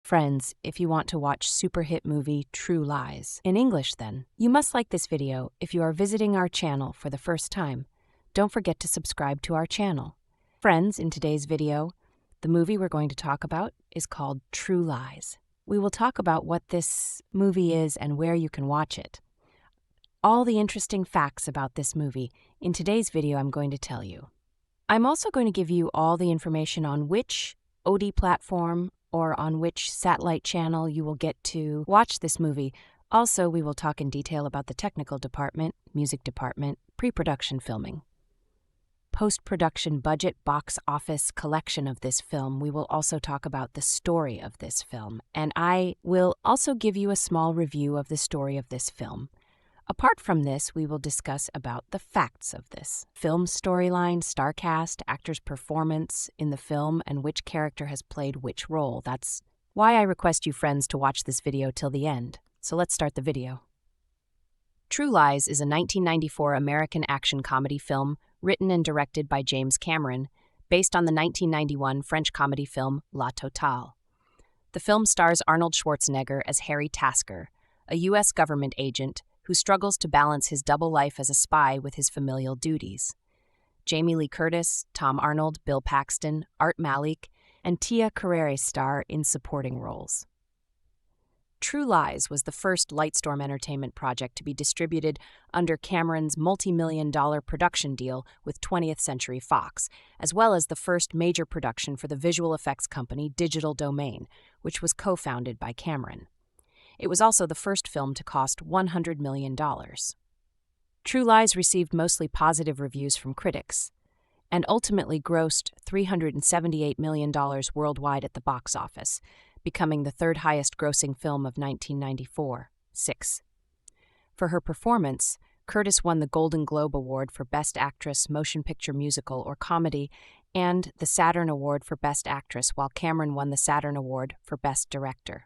Friends, if you want to watch super hit movie True Lies in English then, you must like this video. If you are visiting our channel for the first time, don't forget to subscribe to our channel. Friends, in today's video, the movie we're going to talk about is called True Lies. We will talk about what this movie is and where you can watch it. All the interesting facts about this movie in today's video I'm going to tell you. I'm also going to give you all the information on which OD platform or on which satellite channel you will get to watch this movie. Also, we will talk in detail about the technical department, music department, pre-production filming, post-production budget, box office collection of this film. We will also talk about the story of this film, and I will also give you a small review of the story of this film. Apart from this, we will discuss about the facts of this film storyline, star cast, actor's performance in the film, and which character has played which role. That's why I request you friends to watch this video till the end. So let's start the video. True Lies is a 1994 American action comedy film written and directed by James Cameron, based on the 1991 French comedy film La Totale. The film stars Arnold Schwarzenegger as Harry Tasker, a U.S. government agent who struggles to balance his double life as a spy with his familial duties. Jamie Lee Curtis, Tom Arnold, Bill Paxton, Art Malik, and Tia Carrere star in supporting roles. True Lies was the first Lightstorm entertainment project to be distributed under Cameron's multi-million-dollar production deal with 20th Century Fox, as well as the first major production for the visual effects company Digital Domain, which was co-founded by Cameron. It was also the first film to cost $100 million. True Lies received mostly positive reviews from critics, and ultimately grossed $378 million worldwide at the box office, becoming the third highest grossing film of 1994. For her performance, Curtis won the Golden Globe Award for Best Actress, Motion Picture Musical, or Comedy, and the Saturn Award for Best Actress, while Cameron won the Saturn Award for Best Director.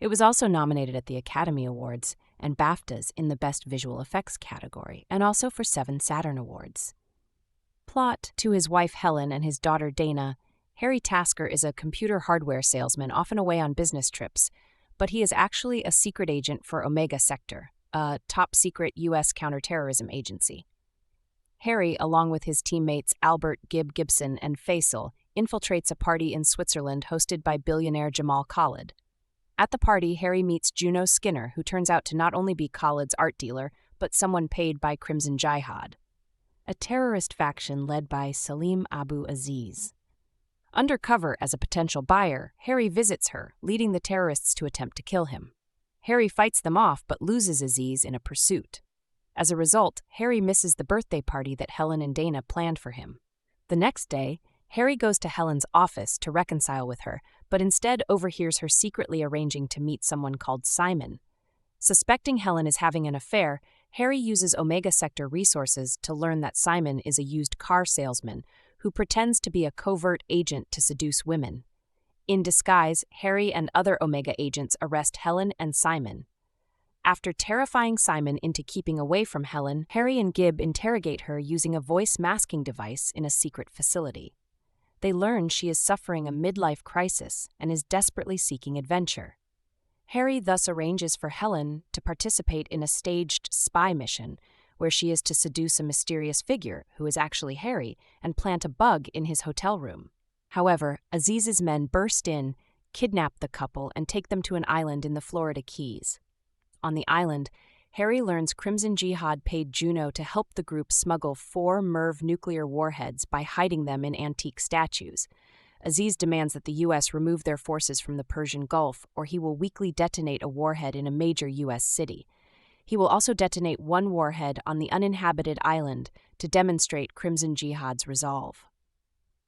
It was also nominated at the Academy Awards and BAFTAs in the Best Visual Effects category, and also for 7 Saturn Awards. Plot: to his wife Helen and his daughter Dana, Harry Tasker is a computer hardware salesman often away on business trips, but he is actually a secret agent for Omega Sector, a top-secret U.S. counterterrorism agency. Harry, along with his teammates Albert, Gibson, and Faisal, infiltrates a party in Switzerland hosted by billionaire Jamal Khalid. At the party, Harry meets Juno Skinner, who turns out to not only be Khalid's art dealer, but someone paid by Crimson Jihad, a terrorist faction led by Salim Abu Aziz. Undercover as a potential buyer, Harry visits her, leading the terrorists to attempt to kill him. Harry fights them off but loses Aziz in a pursuit. As a result, Harry misses the birthday party that Helen and Dana planned for him. The next day, Harry goes to Helen's office to reconcile with her, but instead overhears her secretly arranging to meet someone called Simon. Suspecting Helen is having an affair, Harry uses Omega Sector resources to learn that Simon is a used car salesman who pretends to be a covert agent to seduce women. In disguise, Harry and other Omega agents arrest Helen and Simon. After terrifying Simon into keeping away from Helen, Harry and Gib interrogate her using a voice masking device in a secret facility. They learn she is suffering a midlife crisis and is desperately seeking adventure. Harry thus arranges for Helen to participate in a staged spy mission where she is to seduce a mysterious figure, who is actually Harry, and plant a bug in his hotel room. However, Aziz's men burst in, kidnap the couple, and take them to an island in the Florida Keys. On the island, Harry learns Crimson Jihad paid Juno to help the group smuggle 4 MIRV nuclear warheads by hiding them in antique statues. Aziz demands that the U.S. remove their forces from the Persian Gulf, or he will weakly detonate a warhead in a major U.S. city. He will also detonate 1 warhead on the uninhabited island to demonstrate Crimson Jihad's resolve.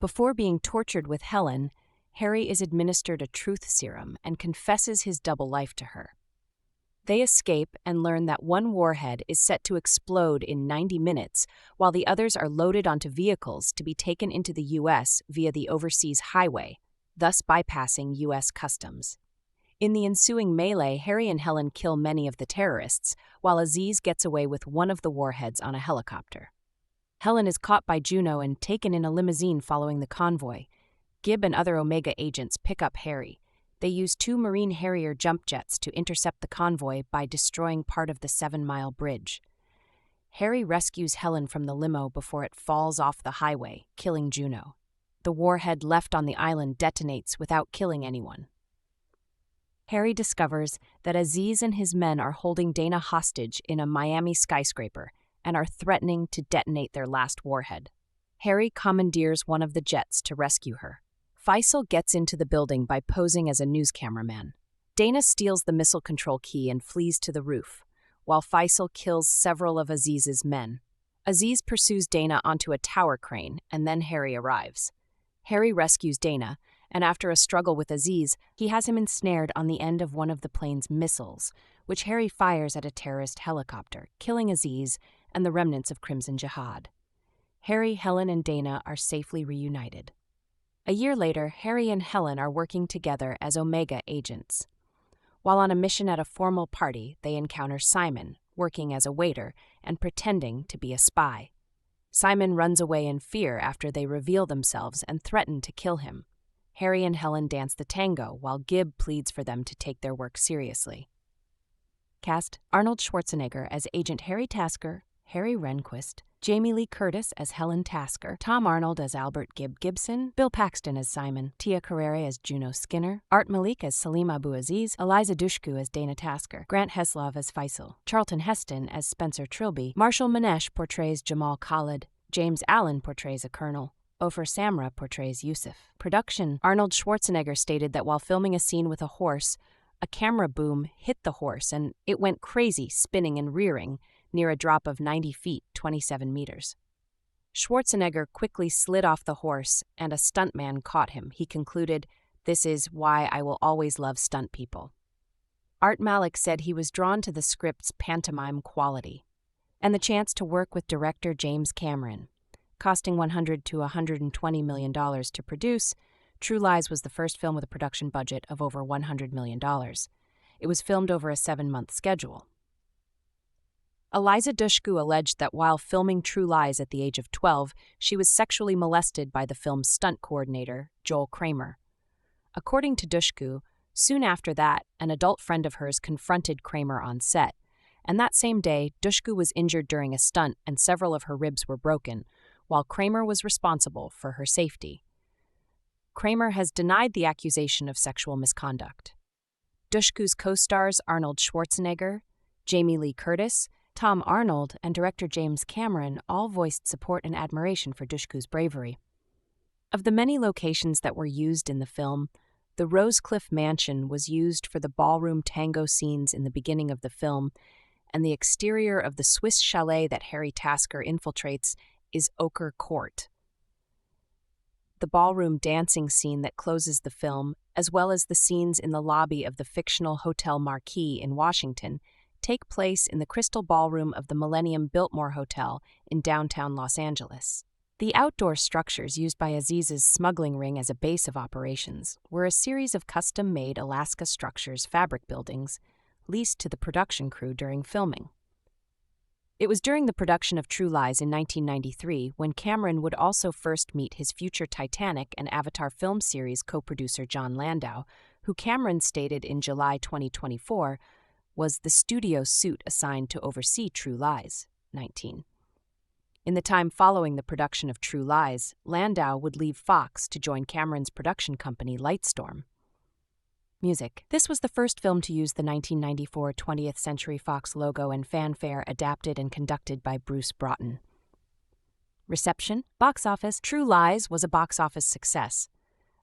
Before being tortured with Helen, Harry is administered a truth serum and confesses his double life to her. They escape and learn that 1 warhead is set to explode in 90 minutes, while the others are loaded onto vehicles to be taken into the U.S. via the overseas highway, thus bypassing U.S. customs. In the ensuing melee, Harry and Helen kill many of the terrorists, while Aziz gets away with 1 of the warheads on a helicopter. Helen is caught by Juno and taken in a limousine following the convoy. Gib and other Omega agents pick up Harry. They use 2 Marine Harrier jump jets to intercept the convoy by destroying part of the 7-mile bridge. Harry rescues Helen from the limo before it falls off the highway, killing Juno. The warhead left on the island detonates without killing anyone. Harry discovers that Aziz and his men are holding Dana hostage in a Miami skyscraper and are threatening to detonate their last warhead. Harry commandeers one of the jets to rescue her. Faisal gets into the building by posing as a news cameraman. Dana steals the missile control key and flees to the roof, while Faisal kills several of Aziz's men. Aziz pursues Dana onto a tower crane, and then Harry arrives. Harry rescues Dana, and after a struggle with Aziz, he has him ensnared on the end of one of the plane's missiles, which Harry fires at a terrorist helicopter, killing Aziz and the remnants of Crimson Jihad. Harry, Helen, and Dana are safely reunited. A year later, Harry and Helen are working together as Omega agents. While on a mission at a formal party, they encounter Simon, working as a waiter and pretending to be a spy. Simon runs away in fear after they reveal themselves and threaten to kill him. Harry and Helen dance the tango while Gib pleads for them to take their work seriously. Cast: Arnold Schwarzenegger as Agent Harry Tasker, Harry Rehnquist, Jamie Lee Curtis as Helen Tasker, Tom Arnold as Albert Gibson, Bill Paxton as Simon, Tia Carrere as Juno Skinner, Art Malik as Salim Abu Aziz, Eliza Dushku as Dana Tasker, Grant Heslov as Faisal, Charlton Heston as Spencer Trilby, Marshall Manesh portrays Jamal Khalid, James Allen portrays a colonel, Ofer Samra portrays Yusuf. Production: Arnold Schwarzenegger stated that while filming a scene with a horse, a camera boom hit the horse and it went crazy, spinning and rearing, near a drop of 90 feet, 27 meters. Schwarzenegger quickly slid off the horse, and a stuntman caught him. He concluded, "This is why I will always love stunt people." Art Malik said he was drawn to the script's pantomime quality and the chance to work with director James Cameron. Costing $100 to $120 million to produce, True Lies was the first film with a production budget of over $100 million. It was filmed over a 7-month schedule. Eliza Dushku alleged that while filming True Lies at the age of 12, she was sexually molested by the film's stunt coordinator, Joel Kramer. According to Dushku, soon after that, an adult friend of hers confronted Kramer on set, and that same day, Dushku was injured during a stunt and several of her ribs were broken, while Kramer was responsible for her safety. Kramer has denied the accusation of sexual misconduct. Dushku's co-stars Arnold Schwarzenegger, Jamie Lee Curtis, Tom Arnold, and director James Cameron all voiced support and admiration for Dushku's bravery. Of the many locations that were used in the film, the Rosecliff Mansion was used for the ballroom tango scenes in the beginning of the film, and the exterior of the Swiss chalet that Harry Tasker infiltrates is Ochre Court. The ballroom dancing scene that closes the film, as well as the scenes in the lobby of the fictional Hotel Marquis in Washington, take place in the Crystal Ballroom of the Millennium Biltmore Hotel in downtown Los Angeles. The outdoor structures used by Aziz's smuggling ring as a base of operations were a series of custom-made Alaska Structures fabric buildings leased to the production crew during filming. It was during the production of True Lies in 1993 when Cameron would also first meet his future Titanic and Avatar film series co-producer John Landau, who Cameron stated in July 2024 was the studio suit assigned to oversee True Lies. 19. In the time following the production of True Lies, Landau would leave Fox to join Cameron's production company Lightstorm. Music. This was the first film to use the 1994 20th Century Fox logo and fanfare adapted and conducted by Bruce Broughton. Reception. Box office. True Lies was a box office success.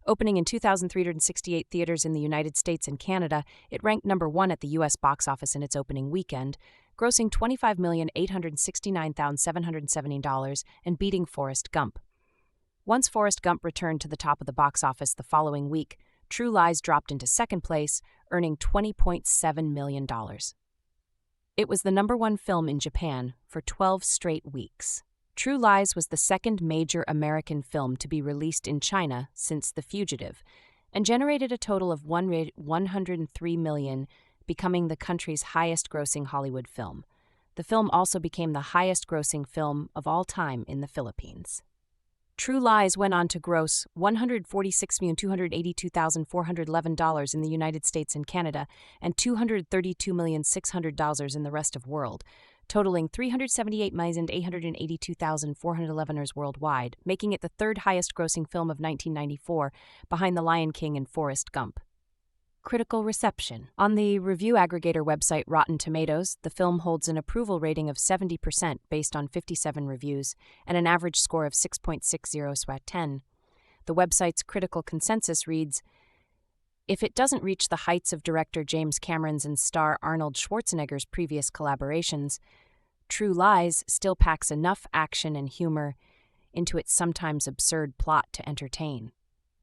Opening in 2,368 theaters in the United States and Canada, it ranked number 1 at the U.S. box office in its opening weekend, grossing $25,869,770 and beating Forrest Gump. Once Forrest Gump returned to the top of the box office the following week, True Lies dropped into second place, earning $20.7 million. It was the number 1 film in Japan for 12 straight weeks. True Lies was the second major American film to be released in China since The Fugitive, and generated a total of $103 million, becoming the country's highest-grossing Hollywood film. The film also became the highest-grossing film of all time in the Philippines. True Lies went on to gross $146,282,411 in the United States and Canada and $232,600,000 in the rest of world, totaling $378,882,411 worldwide, making it the third highest-grossing film of 1994, behind The Lion King and Forrest Gump. Critical reception. On the review aggregator website Rotten Tomatoes, the film holds an approval rating of 70% based on 57 reviews and an average score of 6.60/10. The website's critical consensus reads, "If it doesn't reach the heights of director James Cameron's and star Arnold Schwarzenegger's previous collaborations, True Lies still packs enough action and humor into its sometimes absurd plot to entertain."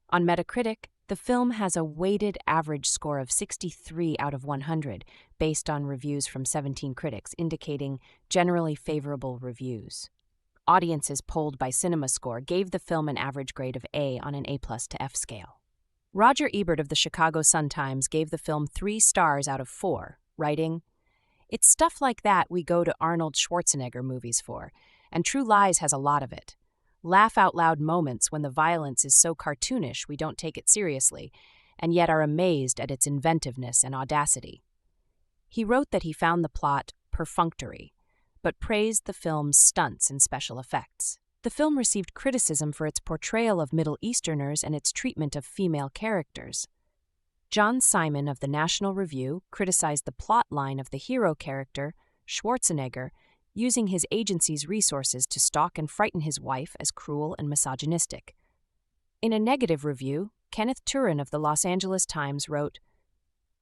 On Metacritic, the film has a weighted average score of 63 out of 100, based on reviews from 17 critics, indicating generally favorable reviews. Audiences polled by CinemaScore gave the film an average grade of A on an A+ to F scale. Roger Ebert of the Chicago Sun-Times gave the film 3 stars out of 4, writing, "It's stuff like that we go to Arnold Schwarzenegger movies for, and True Lies has a lot of it. Laugh-out-loud moments when the violence is so cartoonish we don't take it seriously, and yet are amazed at its inventiveness and audacity." He wrote that he found the plot perfunctory, but praised the film's stunts and special effects. The film received criticism for its portrayal of Middle Easterners and its treatment of female characters. John Simon of the National Review criticized the plot line of the hero character, Schwarzenegger, using his agency's resources to stalk and frighten his wife as cruel and misogynistic. In a negative review, Kenneth Turin of the Los Angeles Times wrote,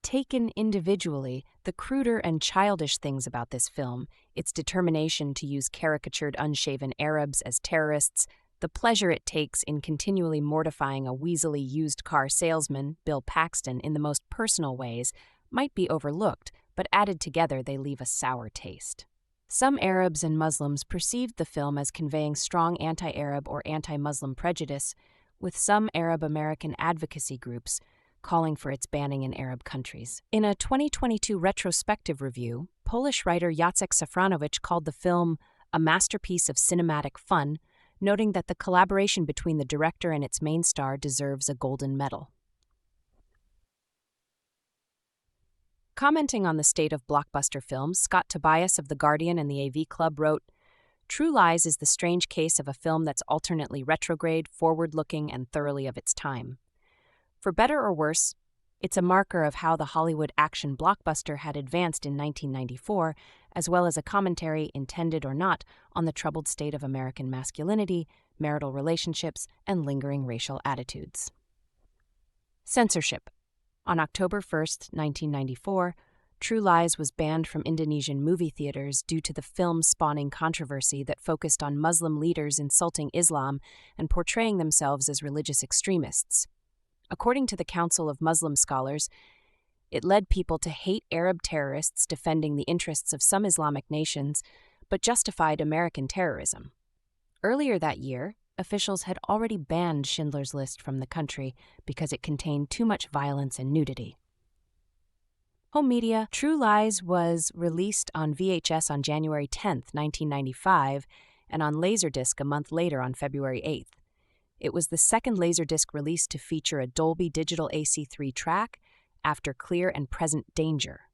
"Taken individually, the cruder and childish things about this film, its determination to use caricatured unshaven Arabs as terrorists, the pleasure it takes in continually mortifying a weaselly used-car salesman, Bill Paxton, in the most personal ways, might be overlooked, but added together they leave a sour taste." Some Arabs and Muslims perceived the film as conveying strong anti-Arab or anti-Muslim prejudice, with some Arab American advocacy groups calling for its banning in Arab countries. In a 2022 retrospective review, Polish writer Jacek Safranowicz called the film a masterpiece of cinematic fun, noting that the collaboration between the director and its main star deserves a golden medal. Commenting on the state of blockbuster films, Scott Tobias of The Guardian and the AV Club wrote, "True Lies is the strange case of a film that's alternately retrograde, forward-looking, and thoroughly of its time. For better or worse, it's a marker of how the Hollywood action blockbuster had advanced in 1994, as well as a commentary, intended or not, on the troubled state of American masculinity, marital relationships, and lingering racial attitudes." Censorship. On October 1, 1994, True Lies was banned from Indonesian movie theaters due to the film spawning controversy that focused on Muslim leaders insulting Islam and portraying themselves as religious extremists. According to the Council of Muslim Scholars, it led people to hate Arab terrorists defending the interests of some Islamic nations, but justified American terrorism. Earlier that year, officials had already banned Schindler's List from the country because it contained too much violence and nudity. Home media. True Lies was released on VHS on January 10, 1995, and on Laserdisc a month later on February 8. It was the second Laserdisc release to feature a Dolby Digital AC3 track after Clear and Present Danger.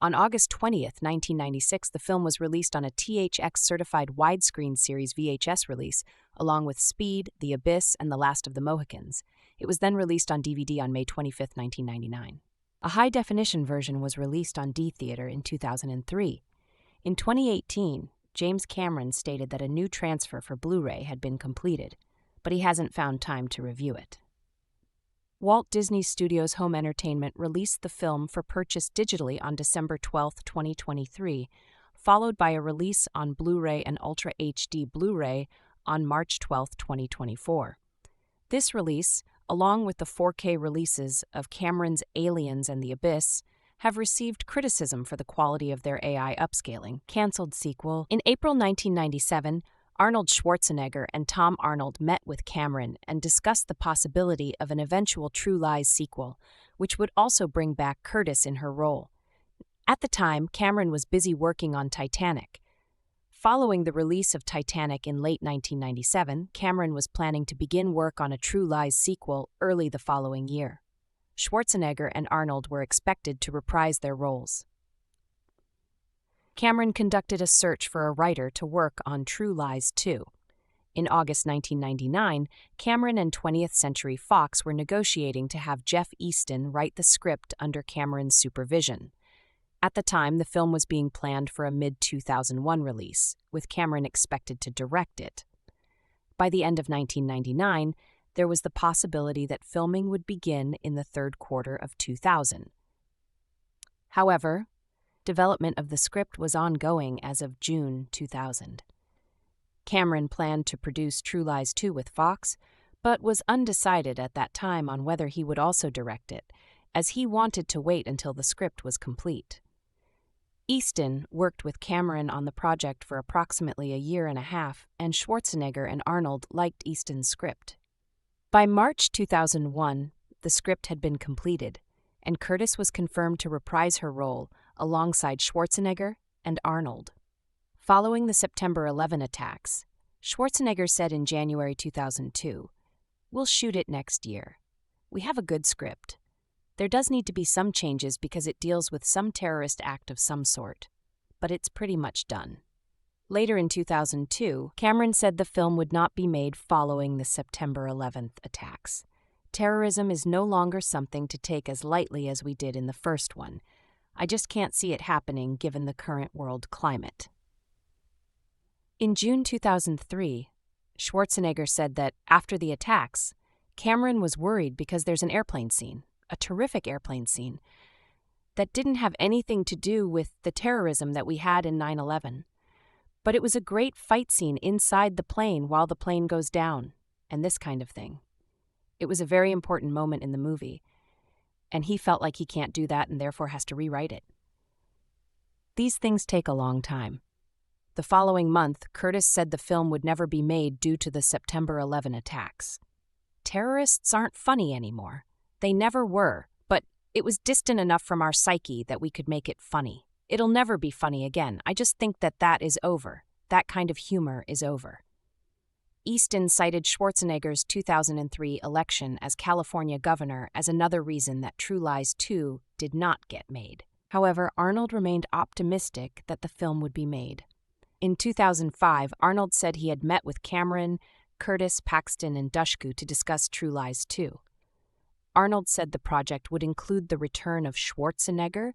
On August 20, 1996, the film was released on a THX-certified widescreen series VHS release, along with Speed, The Abyss, and The Last of the Mohicans. It was then released on DVD on May 25, 1999. A high-definition version was released on D-Theater in 2003. In 2018, James Cameron stated that a new transfer for Blu-ray had been completed, but he hasn't found time to review it. Walt Disney Studios Home Entertainment released the film for purchase digitally on December 12, 2023, followed by a release on Blu-ray and Ultra HD Blu-ray on March 12, 2024. This release, along with the 4K releases of Cameron's Aliens and The Abyss, have received criticism for the quality of their AI upscaling. Cancelled sequel. In April 1997, Arnold Schwarzenegger and Tom Arnold met with Cameron and discussed the possibility of an eventual True Lies sequel, which would also bring back Curtis in her role. At the time, Cameron was busy working on Titanic. Following the release of Titanic in late 1997, Cameron was planning to begin work on a True Lies sequel early the following year. Schwarzenegger and Arnold were expected to reprise their roles. Cameron conducted a search for a writer to work on True Lies 2. In August 1999, Cameron and 20th Century Fox were negotiating to have Jeff Easton write the script under Cameron's supervision. At the time, the film was being planned for a mid-2001 release, with Cameron expected to direct it. By the end of 1999, there was the possibility that filming would begin in the third quarter of 2000. However, development of the script was ongoing as of June 2000. Cameron planned to produce True Lies 2 with Fox, but was undecided at that time on whether he would also direct it, as he wanted to wait until the script was complete. Easton worked with Cameron on the project for approximately a year and a half, and Schwarzenegger and Arnold liked Easton's script. By March 2001, the script had been completed, and Curtis was confirmed to reprise her role alongside Schwarzenegger and Arnold. Following the September 11 attacks, Schwarzenegger said in January 2002, "We'll shoot it next year. We have a good script. There does need to be some changes because it deals with some terrorist act of some sort, but it's pretty much done." Later in 2002, Cameron said the film would not be made following the September 11th attacks. "Terrorism is no longer something to take as lightly as we did in the first one. I just can't see it happening given the current world climate." In June 2003, Schwarzenegger said that after the attacks, Cameron was worried because there's an airplane scene, a terrific airplane scene, that didn't have anything to do with the terrorism that we had in 9/11. But it was a great fight scene inside the plane while the plane goes down, and this kind of thing. It was a very important moment in the movie, and he felt like he can't do that and therefore has to rewrite it. These things take a long time. The following month, Curtis said the film would never be made due to the September 11 attacks. Terrorists aren't funny anymore. They never were, but it was distant enough from our psyche that we could make it funny. It'll never be funny again. I just think that is over. That kind of humor is over. Easton cited Schwarzenegger's 2003 election as California governor as another reason that True Lies 2 did not get made. However, Arnold remained optimistic that the film would be made. In 2005, Arnold said he had met with Cameron, Curtis, Paxton, and Dushku to discuss True Lies 2. Arnold said the project would include the return of Schwarzenegger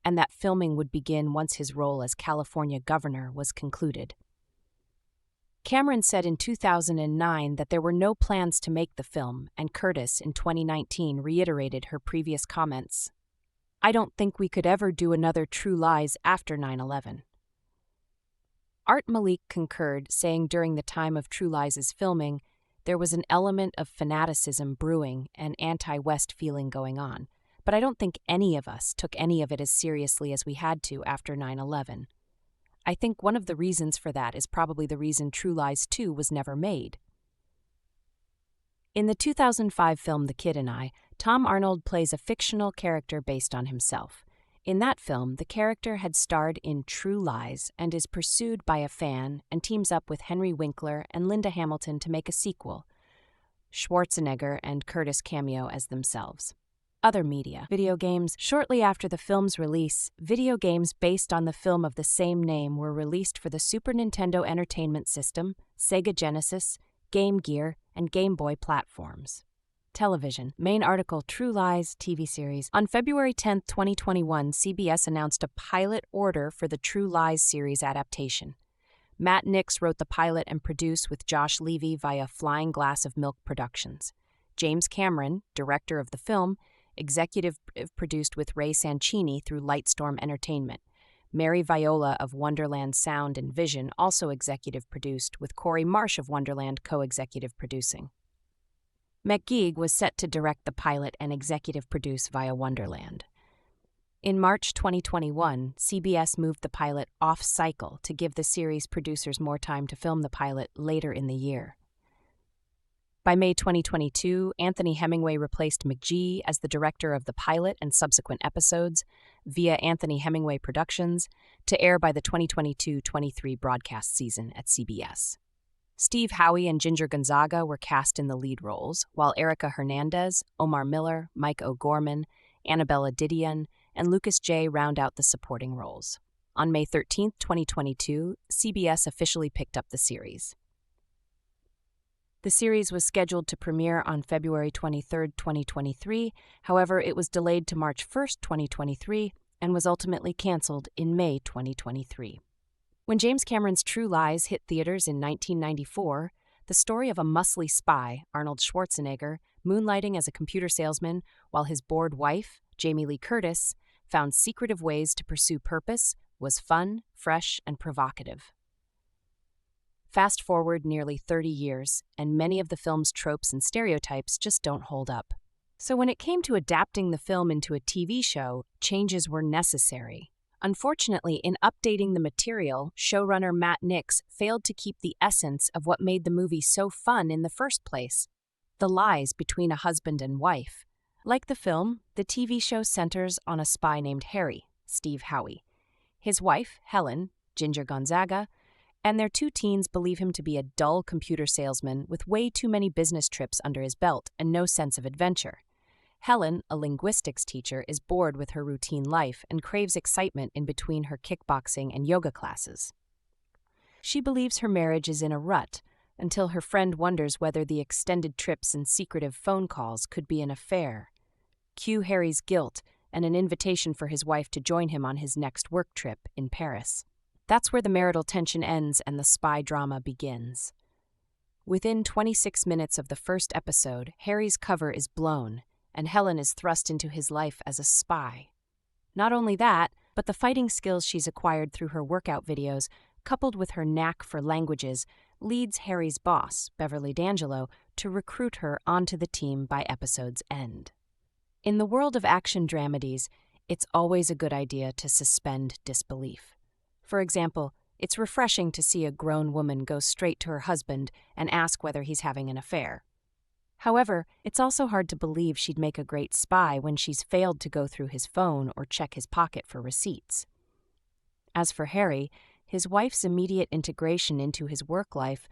and that filming would begin once his role as California governor was concluded. Cameron said in 2009 that there were no plans to make the film, and Curtis in 2019 reiterated her previous comments. "I don't think we could ever do another True Lies after 9/11. Art Malik concurred, saying during the time of True Lies' filming, there was an element of fanaticism brewing and anti-West feeling going on, but I don't think any of us took any of it as seriously as we had to after 9/11. I think one of the reasons for that is probably the reason True Lies 2 was never made." In the 2005 film The Kid and I, Tom Arnold plays a fictional character based on himself. In that film, the character had starred in True Lies and is pursued by a fan and teams up with Henry Winkler and Linda Hamilton to make a sequel. Schwarzenegger and Curtis cameo as themselves. Other media. Video games. Shortly after the film's release, video games based on the film of the same name were released for the Super Nintendo Entertainment System, Sega Genesis, Game Gear, and Game Boy platforms. Television. Main article, True Lies TV series. On February 10, 2021, CBS announced a pilot order for the True Lies series adaptation. Matt Nix wrote the pilot and produced with Josh Levy via Flying Glass of Milk Productions. James Cameron, director of the film, executive produced with Ray Sancini through Lightstorm Entertainment. Mary Viola of Wonderland Sound and Vision also executive produced, with Corey Marsh of Wonderland co-executive producing. McGeig was set to direct the pilot and executive produce via Wonderland. In March 2021, CBS moved the pilot off-cycle to give the series producers more time to film the pilot later in the year. By May 2022, Anthony Hemingway replaced McGee as the director of the pilot and subsequent episodes via Anthony Hemingway Productions to air by the 2022-23 broadcast season at CBS. Steve Howey and Ginger Gonzaga were cast in the lead roles, while Erica Hernandez, Omar Miller, Mike O'Gorman, Annabella Didion, and Lucas J. round out the supporting roles. On May 13, 2022, CBS officially picked up the series. The series was scheduled to premiere on February 23, 2023, however, it was delayed to March 1, 2023, and was ultimately canceled in May 2023. When James Cameron's True Lies hit theaters in 1994, the story of a muscly spy, Arnold Schwarzenegger, moonlighting as a computer salesman while his bored wife, Jamie Lee Curtis, found secretive ways to pursue purpose, was fun, fresh, and provocative. Fast forward nearly 30 years, and many of the film's tropes and stereotypes just don't hold up. So when it came to adapting the film into a TV show, changes were necessary. Unfortunately, in updating the material, showrunner Matt Nix failed to keep the essence of what made the movie so fun in the first place: the lies between a husband and wife. Like the film, the TV show centers on a spy named Harry, Steve Howey. His wife, Helen, Ginger Gonzaga, and their two teens believe him to be a dull computer salesman with way too many business trips under his belt and no sense of adventure. Helen, a linguistics teacher, is bored with her routine life and craves excitement in between her kickboxing and yoga classes. She believes her marriage is in a rut until her friend wonders whether the extended trips and secretive phone calls could be an affair. Cue Harry's guilt and an invitation for his wife to join him on his next work trip in Paris. That's where the marital tension ends and the spy drama begins. Within 26 minutes of the first episode, Harry's cover is blown, and Helen is thrust into his life as a spy. Not only that, but the fighting skills she's acquired through her workout videos, coupled with her knack for languages, leads Harry's boss, Beverly D'Angelo, to recruit her onto the team by episode's end. In the world of action dramedies, it's always a good idea to suspend disbelief. For example, it's refreshing to see a grown woman go straight to her husband and ask whether he's having an affair. However, it's also hard to believe she'd make a great spy when she's failed to go through his phone or check his pocket for receipts. As for Harry, his wife's immediate integration into his work life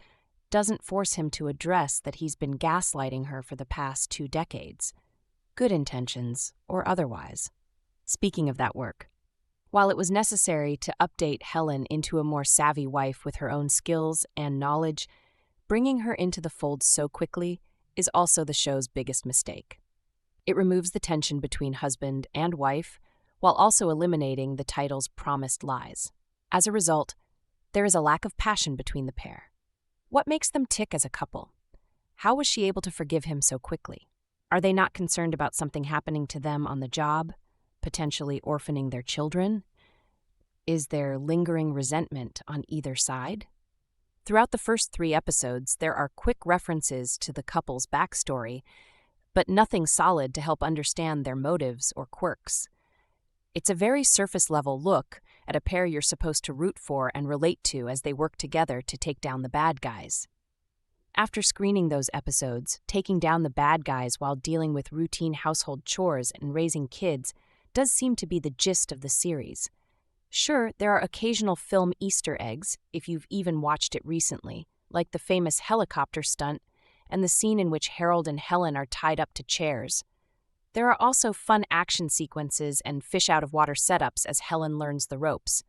doesn't force him to address that he's been gaslighting her for the past 2 decades, good intentions or otherwise. Speaking of that work, while it was necessary to update Helen into a more savvy wife with her own skills and knowledge, bringing her into the fold so quickly is also the show's biggest mistake. It removes the tension between husband and wife, while also eliminating the title's promised lies. As a result, there is a lack of passion between the pair. What makes them tick as a couple? How was she able to forgive him so quickly? Are they not concerned about something happening to them on the job, potentially orphaning their children? Is there lingering resentment on either side? Throughout the first 3 episodes, there are quick references to the couple's backstory, but nothing solid to help understand their motives or quirks. It's a very surface-level look at a pair you're supposed to root for and relate to as they work together to take down the bad guys. After screening those episodes, taking down the bad guys while dealing with routine household chores and raising kids does seem to be the gist of the series. Sure, there are occasional film Easter eggs, if you've even watched it recently, like the famous helicopter stunt and the scene in which Harold and Helen are tied up to chairs. There are also fun action sequences and fish-out-of-water setups as Helen learns the ropes.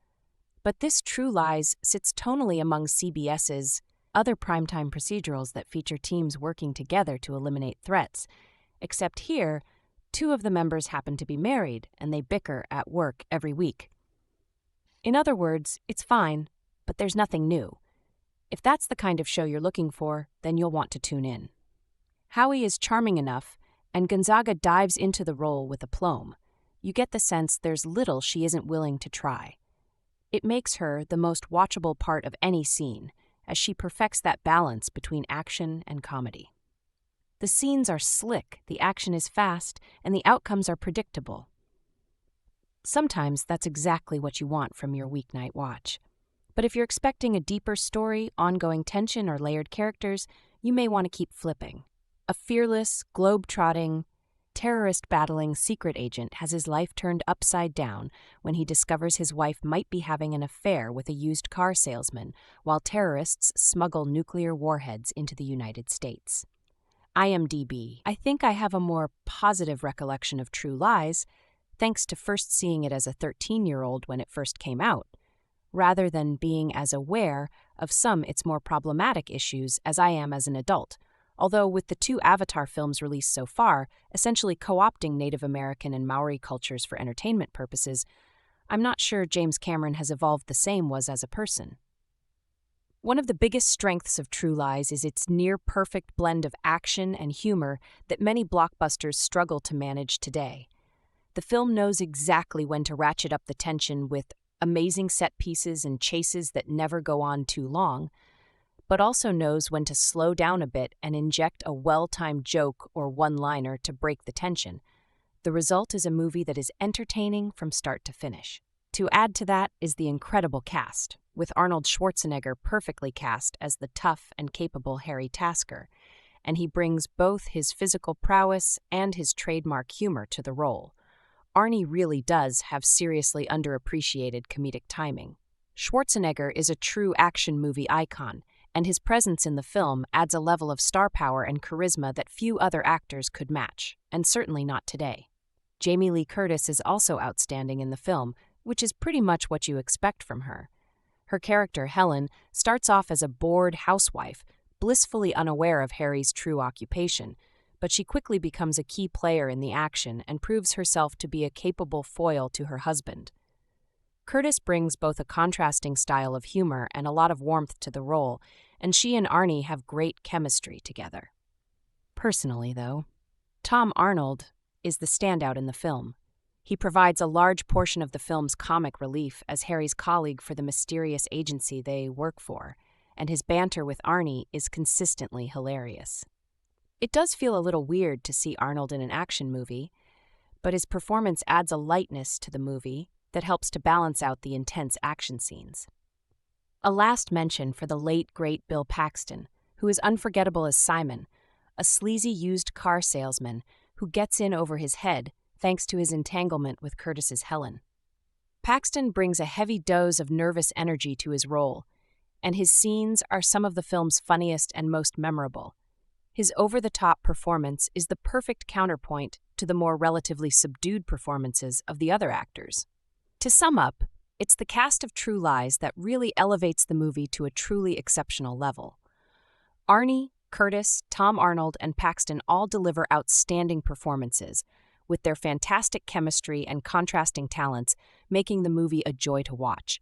But this True Lies sits tonally among CBS's other primetime procedurals that feature teams working together to eliminate threats, except here, 2 of the members happen to be married, and they bicker at work every week. In other words, it's fine, but there's nothing new. If that's the kind of show you're looking for, then you'll want to tune in. Howey is charming enough, and Gonzaga dives into the role with aplomb. You get the sense there's little she isn't willing to try. It makes her the most watchable part of any scene, as she perfects that balance between action and comedy. The scenes are slick, the action is fast, and the outcomes are predictable. Sometimes that's exactly what you want from your weeknight watch. But if you're expecting a deeper story, ongoing tension, or layered characters, you may want to keep flipping. A fearless, globe-trotting, terrorist-battling secret agent has his life turned upside down when he discovers his wife might be having an affair with a used car salesman while terrorists smuggle nuclear warheads into the United States. IMDb. I think I have a more positive recollection of True Lies, thanks to first seeing it as a 13-year-old when it first came out, rather than being as aware of some its more problematic issues as I am as an adult. Although with the 2 Avatar films released so far, essentially co-opting Native American and Maori cultures for entertainment purposes, I'm not sure James Cameron has evolved the same as a person. One of the biggest strengths of True Lies is its near-perfect blend of action and humor that many blockbusters struggle to manage today. The film knows exactly when to ratchet up the tension with amazing set pieces and chases that never go on too long, but also knows when to slow down a bit and inject a well-timed joke or one-liner to break the tension. The result is a movie that is entertaining from start to finish. To add to that is the incredible cast, with Arnold Schwarzenegger perfectly cast as the tough and capable Harry Tasker, and he brings both his physical prowess and his trademark humor to the role. Arnie really does have seriously underappreciated comedic timing. Schwarzenegger is a true action movie icon, and his presence in the film adds a level of star power and charisma that few other actors could match, and certainly not today. Jamie Lee Curtis is also outstanding in the film, which is pretty much what you expect from her. Her character, Helen, starts off as a bored housewife, blissfully unaware of Harry's true occupation, but she quickly becomes a key player in the action and proves herself to be a capable foil to her husband. Curtis brings both a contrasting style of humor and a lot of warmth to the role, and she and Arnie have great chemistry together. Personally, though, Tom Arnold is the standout in the film. He provides a large portion of the film's comic relief as Harry's colleague for the mysterious agency they work for, and his banter with Arnie is consistently hilarious. It does feel a little weird to see Arnold in an action movie, but his performance adds a lightness to the movie that helps to balance out the intense action scenes. A last mention for the late, great Bill Paxton, who is unforgettable as Simon, a sleazy used car salesman who gets in over his head thanks to his entanglement with Curtis's Helen. Paxton brings a heavy dose of nervous energy to his role, and his scenes are some of the film's funniest and most memorable. His over-the-top performance is the perfect counterpoint to the more relatively subdued performances of the other actors. To sum up, it's the cast of True Lies that really elevates the movie to a truly exceptional level. Arnie, Curtis, Tom Arnold, and Paxton all deliver outstanding performances, with their fantastic chemistry and contrasting talents making the movie a joy to watch.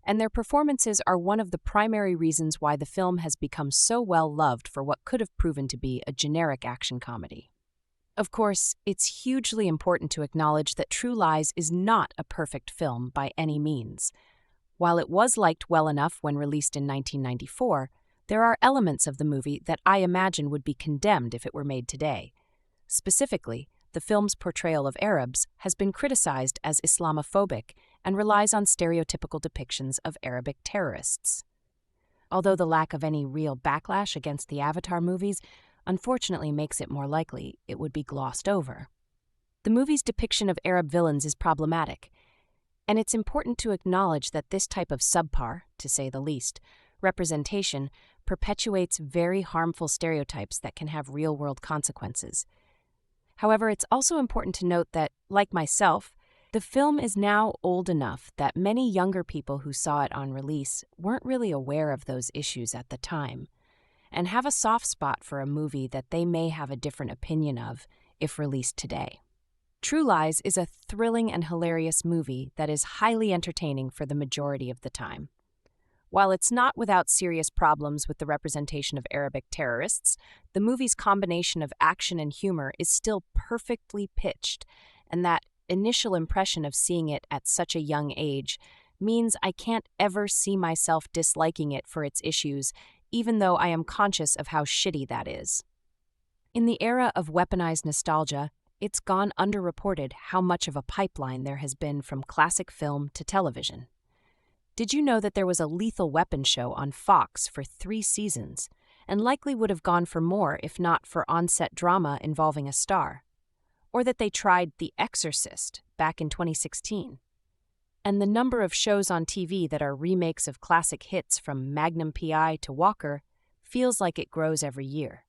And their performances are one of the primary reasons why the film has become so well loved for what could have proven to be a generic action comedy. Of course, it's hugely important to acknowledge that True Lies is not a perfect film by any means. While it was liked well enough when released in 1994, there are elements of the movie that I imagine would be condemned if it were made today. Specifically, the film's portrayal of Arabs has been criticized as Islamophobic and relies on stereotypical depictions of Arabic terrorists. Although the lack of any real backlash against the Avatar movies unfortunately makes it more likely it would be glossed over. The movie's depiction of Arab villains is problematic, and it's important to acknowledge that this type of subpar, to say the least, representation perpetuates very harmful stereotypes that can have real-world consequences. However, it's also important to note that, like myself, the film is now old enough that many younger people who saw it on release weren't really aware of those issues at the time, and have a soft spot for a movie that they may have a different opinion of if released today. True Lies is a thrilling and hilarious movie that is highly entertaining for the majority of the time. While it's not without serious problems with the representation of Arabic terrorists, the movie's combination of action and humor is still perfectly pitched, and that initial impression of seeing it at such a young age means I can't ever see myself disliking it for its issues, even though I am conscious of how shitty that is. In the era of weaponized nostalgia, it's gone underreported how much of a pipeline there has been from classic film to television. Did you know that there was a Lethal Weapon show on Fox for 3 seasons, and likely would have gone for more if not for on-set drama involving a star. Or that they tried The Exorcist back in 2016. And the number of shows on TV that are remakes of classic hits from Magnum P.I. to Walker feels like it grows every year.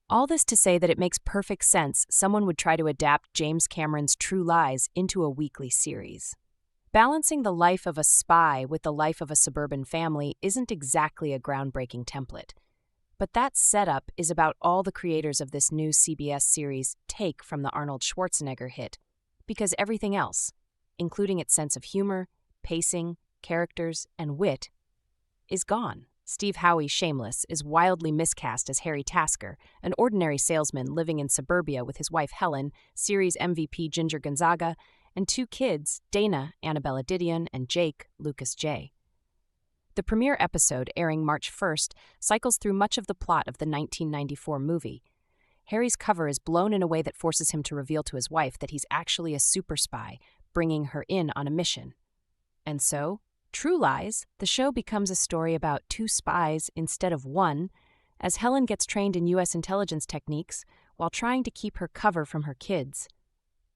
All this to say that it makes perfect sense someone would try to adapt James Cameron's True Lies into a weekly series. Balancing the life of a spy with the life of a suburban family isn't exactly a groundbreaking template. But that setup is about all the creators of this new CBS series take from the Arnold Schwarzenegger hit, because everything else, including its sense of humor, pacing, characters, and wit, is gone. Steve Howey's Shameless is wildly miscast as Harry Tasker, an ordinary salesman living in suburbia with his wife Helen, series MVP Ginger Gonzaga, and 2 kids, Dana, Annabella Didion, and Jake, Lucas J. The premiere episode, airing March 1st, cycles through much of the plot of the 1994 movie. Harry's cover is blown in a way that forces him to reveal to his wife that he's actually a super spy, bringing her in on a mission. And so, True Lies, the show becomes a story about 2 spies instead of 1, as Helen gets trained in U.S. intelligence techniques while trying to keep her cover from her kids.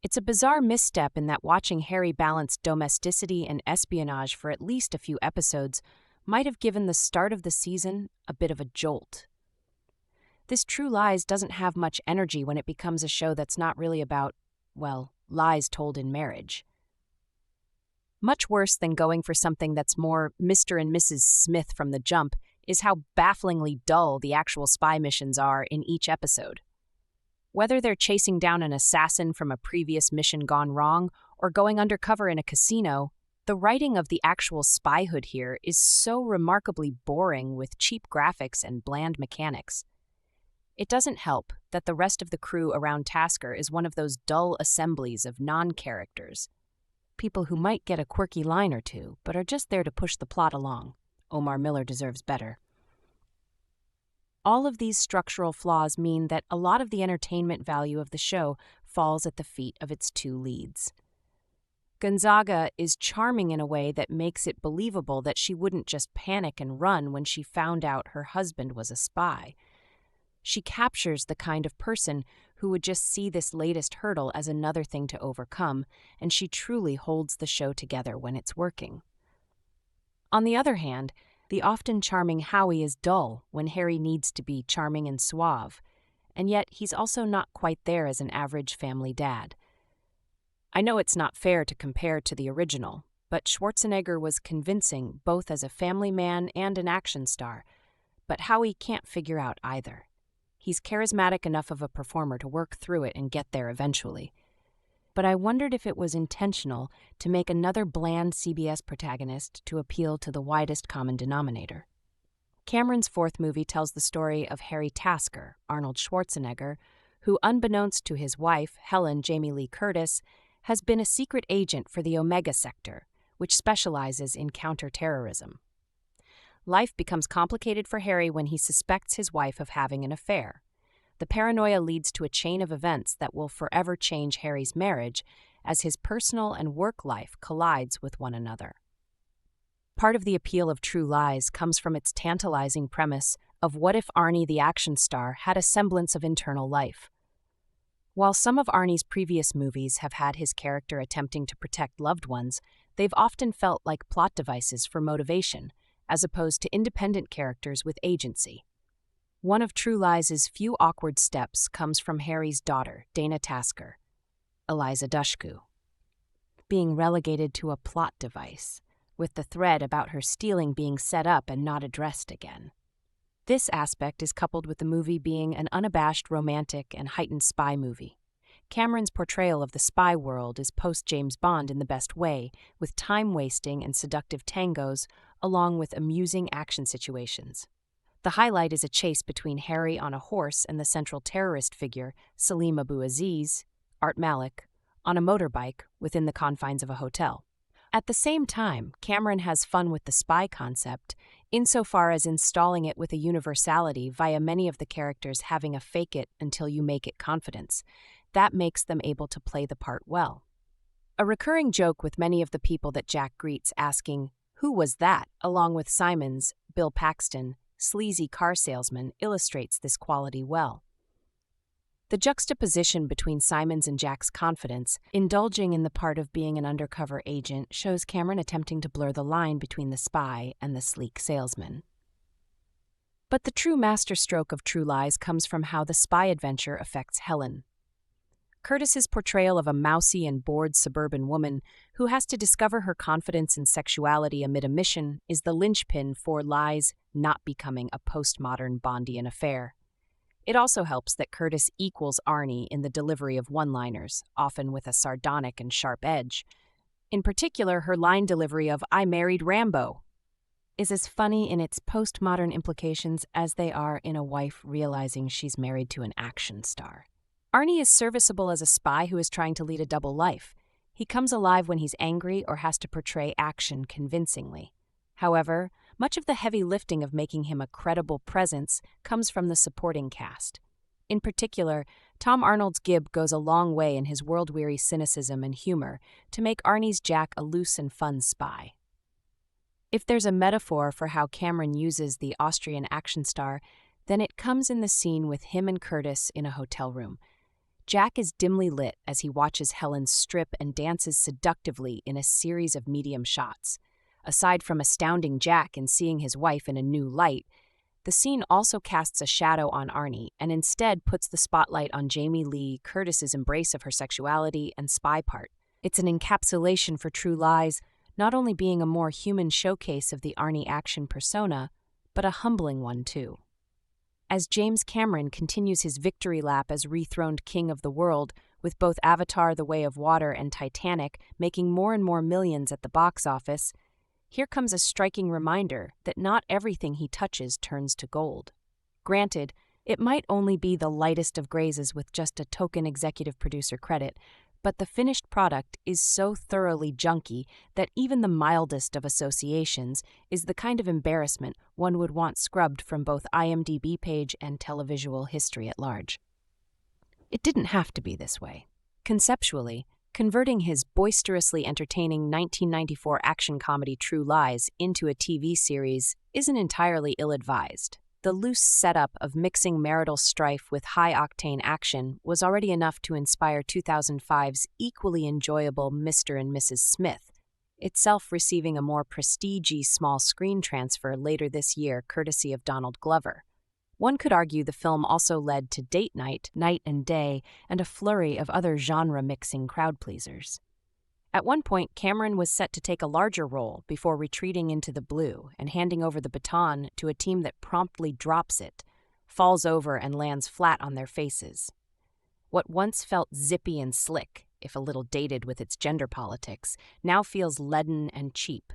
It's a bizarre misstep in that watching Harry balance domesticity and espionage for at least a few episodes might have given the start of the season a bit of a jolt. This True Lies doesn't have much energy when it becomes a show that's not really about, well, lies told in marriage. Much worse than going for something that's more Mr. and Mrs. Smith from the jump is how bafflingly dull the actual spy missions are in each episode. Whether they're chasing down an assassin from a previous mission gone wrong or going undercover in a casino, the writing of the actual spyhood here is so remarkably boring with cheap graphics and bland mechanics. It doesn't help that the rest of the crew around Tasker is one of those dull assemblies of non-characters. People who might get a quirky line or two, but are just there to push the plot along. Omar Miller deserves better. All of these structural flaws mean that a lot of the entertainment value of the show falls at the feet of its 2 leads. Gonzaga is charming in a way that makes it believable that she wouldn't just panic and run when she found out her husband was a spy. She captures the kind of person who would just see this latest hurdle as another thing to overcome, and she truly holds the show together when it's working. On the other hand, the often charming Howie is dull when Harry needs to be charming and suave, and yet he's also not quite there as an average family dad. I know it's not fair to compare to the original, but Schwarzenegger was convincing both as a family man and an action star, but Howie can't figure out either. He's charismatic enough of a performer to work through it and get there eventually. But I wondered if it was intentional to make another bland CBS protagonist to appeal to the widest common denominator. Cameron's 4th movie tells the story of Harry Tasker, Arnold Schwarzenegger, who, unbeknownst to his wife, Helen Jamie Lee Curtis, has been a secret agent for the Omega Sector, which specializes in counterterrorism. Life becomes complicated for Harry when he suspects his wife of having an affair. The paranoia leads to a chain of events that will forever change Harry's marriage as his personal and work life collides with one another. Part of the appeal of True Lies comes from its tantalizing premise of what if Arnie the action star had a semblance of internal life. While some of Arnie's previous movies have had his character attempting to protect loved ones, they've often felt like plot devices for motivation, as opposed to independent characters with agency. One of True Lies' few awkward steps comes from Harry's daughter, Dana Tasker, Eliza Dushku, being relegated to a plot device, with the thread about her stealing being set up and not addressed again. This aspect is coupled with the movie being an unabashed romantic and heightened spy movie. Cameron's portrayal of the spy world is post-James Bond in the best way, with time-wasting and seductive tangos, along with amusing action situations. The highlight is a chase between Harry on a horse and the central terrorist figure, Salim Abu Aziz, Art Malik, on a motorbike within the confines of a hotel. At the same time, Cameron has fun with the spy concept, insofar as installing it with a universality via many of the characters having a fake-it-until-you-make-it confidence. That makes them able to play the part well. A recurring joke with many of the people that Jack greets asking, "Who was that?" along with Simon's, Bill Paxton, sleazy car salesman, illustrates this quality well. The juxtaposition between Simon's and Jack's confidence, indulging in the part of being an undercover agent, shows Cameron attempting to blur the line between the spy and the sleek salesman. But the true masterstroke of True Lies comes from how the spy adventure affects Helen. Curtis's portrayal of a mousy and bored suburban woman who has to discover her confidence and sexuality amid a mission is the linchpin for Lies not becoming a postmodern Bondian affair. It also helps that Curtis equals Arnie in the delivery of one-liners, often with a sardonic and sharp edge. In particular, her line delivery of "I married Rambo" is as funny in its postmodern implications as they are in a wife realizing she's married to an action star. Arnie is serviceable as a spy who is trying to lead a double life. He comes alive when he's angry or has to portray action convincingly. However, much of the heavy lifting of making him a credible presence comes from the supporting cast. In particular, Tom Arnold's Gib goes a long way in his world-weary cynicism and humor to make Arnie's Jack a loose and fun spy. If there's a metaphor for how Cameron uses the Austrian action star, then it comes in the scene with him and Curtis in a hotel room. Jack is dimly lit as he watches Helen strip and dances seductively in a series of medium shots. Aside from astounding Jack in seeing his wife in a new light, the scene also casts a shadow on Arnie and instead puts the spotlight on Jamie Lee Curtis's embrace of her sexuality and spy part. It's an encapsulation for True Lies, not only being a more human showcase of the Arnie action persona, but a humbling one too. As James Cameron continues his victory lap as rethroned king of the world, with both Avatar: The Way of Water and Titanic making more and more millions at the box office, here comes a striking reminder that not everything he touches turns to gold. Granted, it might only be the lightest of grazes with just a token executive producer credit, but the finished product is so thoroughly junky that even the mildest of associations is the kind of embarrassment one would want scrubbed from both IMDb page and televisual history at large. It didn't have to be this way. Conceptually, converting his boisterously entertaining 1994 action comedy True Lies into a TV series isn't entirely ill-advised. The loose setup of mixing marital strife with high-octane action was already enough to inspire 2005's equally enjoyable Mr. and Mrs. Smith, itself receiving a more prestige-y small screen transfer later this year courtesy of Donald Glover. One could argue the film also led to Date Night, Night and Day, and a flurry of other genre-mixing crowd-pleasers. At one point, Cameron was set to take a larger role before retreating into the blue and handing over the baton to a team that promptly drops it, falls over and lands flat on their faces. What once felt zippy and slick, if a little dated with its gender politics, now feels leaden and cheap.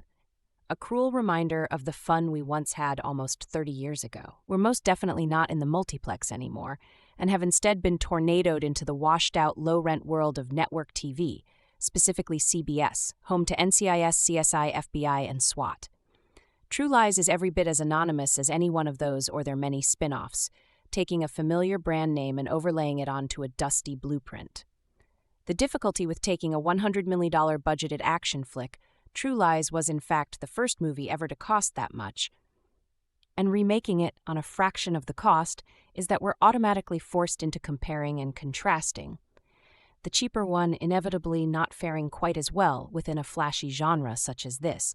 A cruel reminder of the fun we once had almost 30 years ago. We're most definitely not in the multiplex anymore, and have instead been tornadoed into the washed-out, low-rent world of network TV, specifically CBS, home to NCIS, CSI, FBI, and SWAT. True Lies is every bit as anonymous as any one of those or their many spin-offs, taking a familiar brand name and overlaying it onto a dusty blueprint. The difficulty with taking a $100 million budgeted action flick, True Lies was in fact the first movie ever to cost that much, and remaking it on a fraction of the cost is that we're automatically forced into comparing and contrasting. The cheaper one inevitably not faring quite as well within a flashy genre such as this,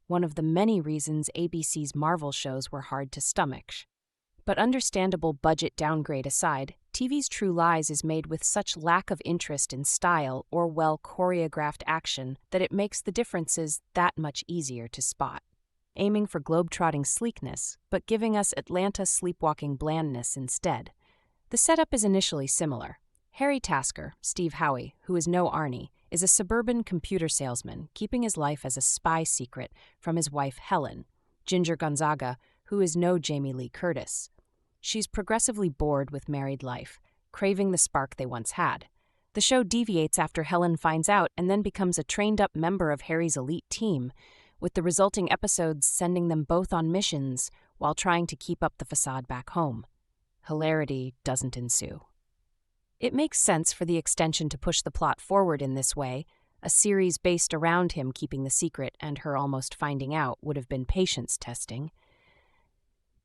one of the many reasons ABC's Marvel shows were hard to stomach. But understandable budget downgrade aside, TV's True Lies is made with such lack of interest in style or well-choreographed action that it makes the differences that much easier to spot. Aiming for globe-trotting sleekness, but giving us Atlanta sleepwalking blandness instead. The setup is initially similar. Harry Tasker, Steve Howey, who is no Arnie, is a suburban computer salesman keeping his life as a spy secret from his wife Helen, Ginger Gonzaga, who is no Jamie Lee Curtis. She's progressively bored with married life, craving the spark they once had. The show deviates after Helen finds out and then becomes a trained-up member of Harry's elite team, with the resulting episodes sending them both on missions while trying to keep up the facade back home. Hilarity doesn't ensue. It makes sense for the extension to push the plot forward in this way. A series based around him keeping the secret and her almost finding out would have been patience testing.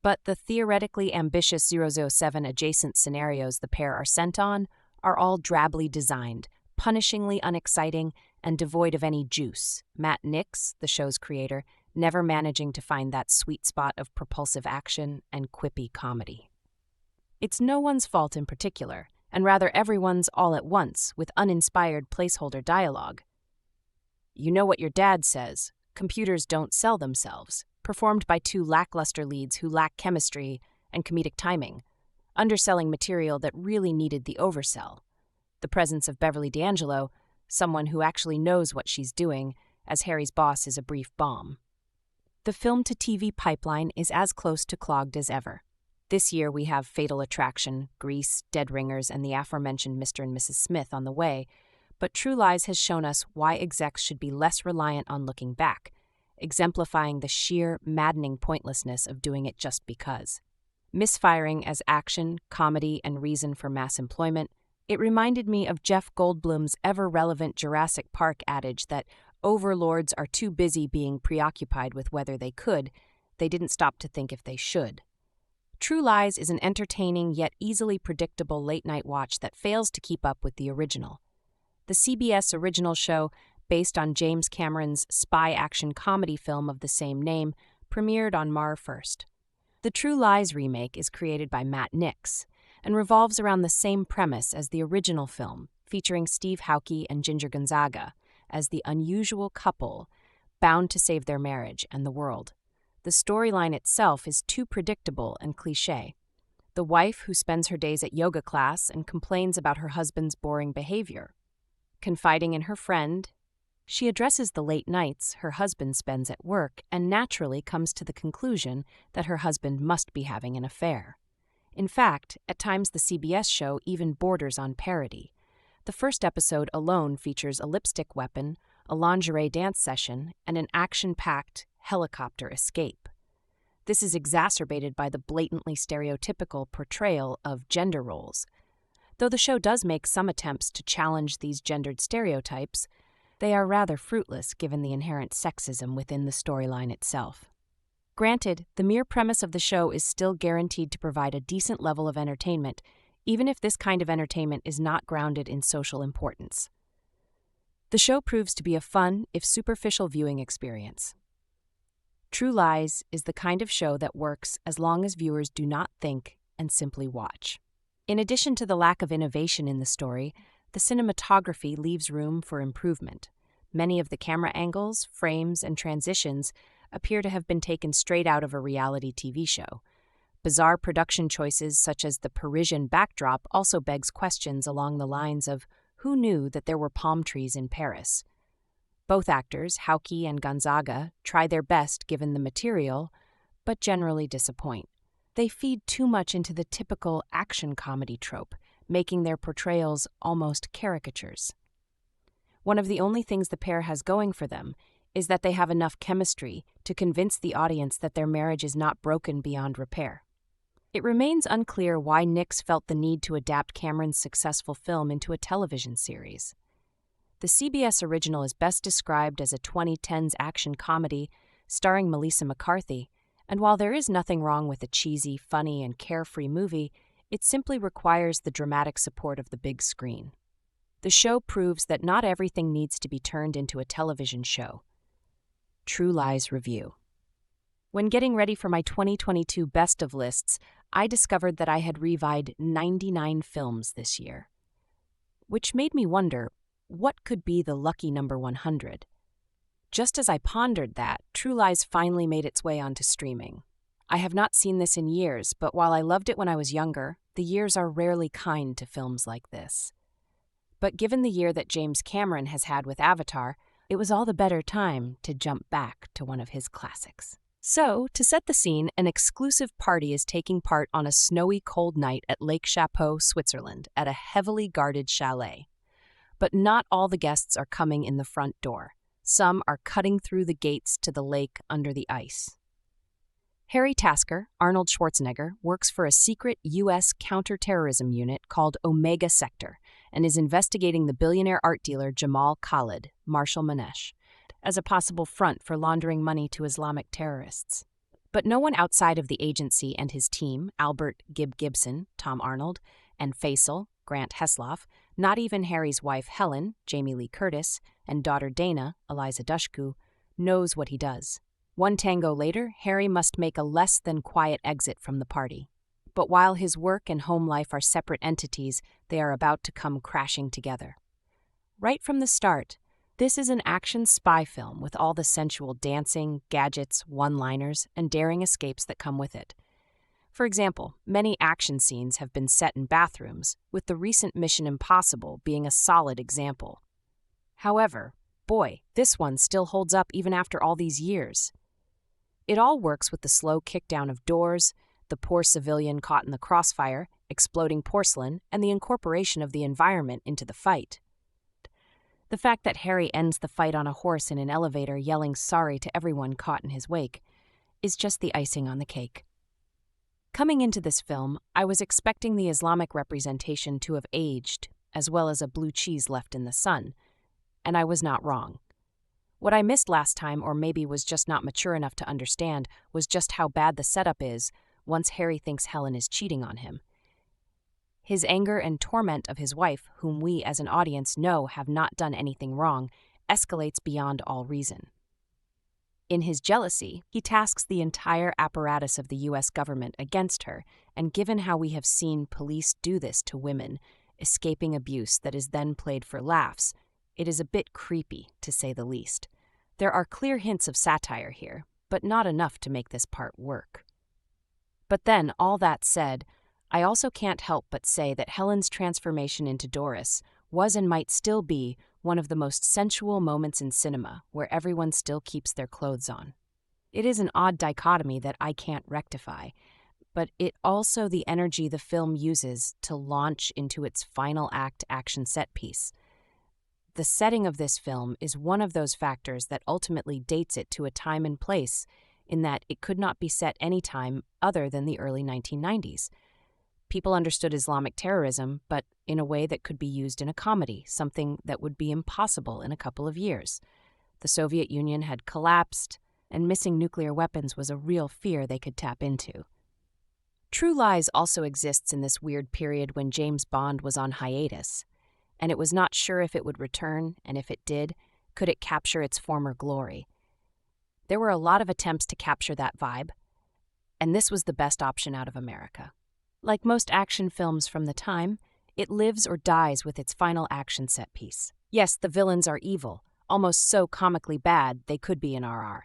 But the theoretically ambitious 007 adjacent scenarios the pair are sent on are all drably designed, punishingly unexciting, and devoid of any juice. Matt Nix, the show's creator, never managing to find that sweet spot of propulsive action and quippy comedy. It's no one's fault in particular, and rather everyone's all at once, with uninspired placeholder dialogue. You know what your dad says, computers don't sell themselves, performed by two lackluster leads who lack chemistry and comedic timing, underselling material that really needed the oversell. The presence of Beverly D'Angelo, someone who actually knows what she's doing, as Harry's boss is a brief bomb. The film-to-TV pipeline is as close to clogged as ever. This year we have Fatal Attraction, Grease, Dead Ringers, and the aforementioned Mr. and Mrs. Smith on the way, but True Lies has shown us why execs should be less reliant on looking back, exemplifying the sheer, maddening pointlessness of doing it just because. Misfiring as action, comedy, and reason for mass employment, it reminded me of Jeff Goldblum's ever-relevant Jurassic Park adage that overlords are too busy being preoccupied with whether they could, they didn't stop to think if they should. True Lies is an entertaining yet easily predictable late-night watch that fails to keep up with the original. The CBS original show, based on James Cameron's spy action comedy film of the same name, premiered on March 1st. The True Lies remake is created by Matt Nix and revolves around the same premise as the original film, featuring Steve Aoki and Ginger Gonzaga as the unusual couple bound to save their marriage and the world. The storyline itself is too predictable and cliché. The wife who spends her days at yoga class and complains about her husband's boring behavior. Confiding in her friend, she addresses the late nights her husband spends at work and naturally comes to the conclusion that her husband must be having an affair. In fact, at times the CBS show even borders on parody. The first episode alone features a lipstick weapon, a lingerie dance session, and an action-packed helicopter escape. This is exacerbated by the blatantly stereotypical portrayal of gender roles. Though the show does make some attempts to challenge these gendered stereotypes, they are rather fruitless given the inherent sexism within the storyline itself. Granted, the mere premise of the show is still guaranteed to provide a decent level of entertainment, even if this kind of entertainment is not grounded in social importance. The show proves to be a fun, if superficial viewing experience. True Lies is the kind of show that works as long as viewers do not think and simply watch. In addition to the lack of innovation in the story, the cinematography leaves room for improvement. Many of the camera angles, frames, and transitions appear to have been taken straight out of a reality TV show. Bizarre production choices such as the Parisian backdrop also begs questions along the lines of who knew that there were palm trees in Paris? Both actors, Aoki and Gonzaga, try their best given the material, but generally disappoint. They feed too much into the typical action comedy trope, making their portrayals almost caricatures. One of the only things the pair has going for them is that they have enough chemistry to convince the audience that their marriage is not broken beyond repair. It remains unclear why Nix felt the need to adapt Cameron's successful film into a television series. The CBS original is best described as a 2010s action comedy starring Melissa McCarthy, and while there is nothing wrong with a cheesy, funny, and carefree movie, it simply requires the dramatic support of the big screen. The show proves that not everything needs to be turned into a television show. True Lies Review. When getting ready for my 2022 Best of lists, I discovered that I had revived 99 films this year. Which made me wonder, what could be the lucky number 100? Just as I pondered that, True Lies finally made its way onto streaming. I have not seen this in years, but while I loved it when I was younger, the years are rarely kind to films like this. But given the year that James Cameron has had with Avatar, it was all the better time to jump back to one of his classics. So, to set the scene, an exclusive party is taking part on a snowy cold night at Lake Chapeau, Switzerland, at a heavily guarded chalet. But not all the guests are coming in the front door. Some are cutting through the gates to the lake under the ice. Harry Tasker, Arnold Schwarzenegger, works for a secret U.S. counterterrorism unit called Omega Sector and is investigating the billionaire art dealer Jamal Khalid, Marshall Manesh, as a possible front for laundering money to Islamic terrorists. But no one outside of the agency and his team, Albert Gibson, Tom Arnold, and Faisal, Grant Heslov, not even Harry's wife Helen, Jamie Lee Curtis, and daughter Dana, Eliza Dushku, knows what he does. One tango later, Harry must make a less than quiet exit from the party. But while his work and home life are separate entities, they are about to come crashing together. Right from the start, this is an action spy film with all the sensual dancing, gadgets, one-liners, and daring escapes that come with it. For example, many action scenes have been set in bathrooms, with the recent Mission Impossible being a solid example. However, boy, this one still holds up even after all these years. It all works with the slow kickdown of doors, the poor civilian caught in the crossfire, exploding porcelain, and the incorporation of the environment into the fight. The fact that Harry ends the fight on a horse in an elevator yelling sorry to everyone caught in his wake is just the icing on the cake. Coming into this film, I was expecting the Islamic representation to have aged, as well as a blue cheese left in the sun, and I was not wrong. What I missed last time, or maybe was just not mature enough to understand, was just how bad the setup is once Harry thinks Helen is cheating on him. His anger and torment of his wife, whom we as an audience know have not done anything wrong, escalates beyond all reason. In his jealousy, he tasks the entire apparatus of the U.S. government against her, and given how we have seen police do this to women, escaping abuse that is then played for laughs, it is a bit creepy, to say the least. There are clear hints of satire here, but not enough to make this part work. But then, all that said, I also can't help but say that Helen's transformation into Doris was and might still be one of the most sensual moments in cinema, where everyone still keeps their clothes on. It is an odd dichotomy that I can't rectify, but it also the energy the film uses to launch into its final act action set piece. The setting of this film is one of those factors that ultimately dates it to a time and place, in that it could not be set any time other than the early 1990s. People understood Islamic terrorism, but in a way that could be used in a comedy, something that would be impossible in a couple of years. The Soviet Union had collapsed, and missing nuclear weapons was a real fear they could tap into. True Lies also exists in this weird period when James Bond was on hiatus, and it was not sure if it would return, and if it did, could it capture its former glory. There were a lot of attempts to capture that vibe, and this was the best option out of America. Like most action films from the time, it lives or dies with its final action set piece. Yes, the villains are evil, almost so comically bad they could be an RR.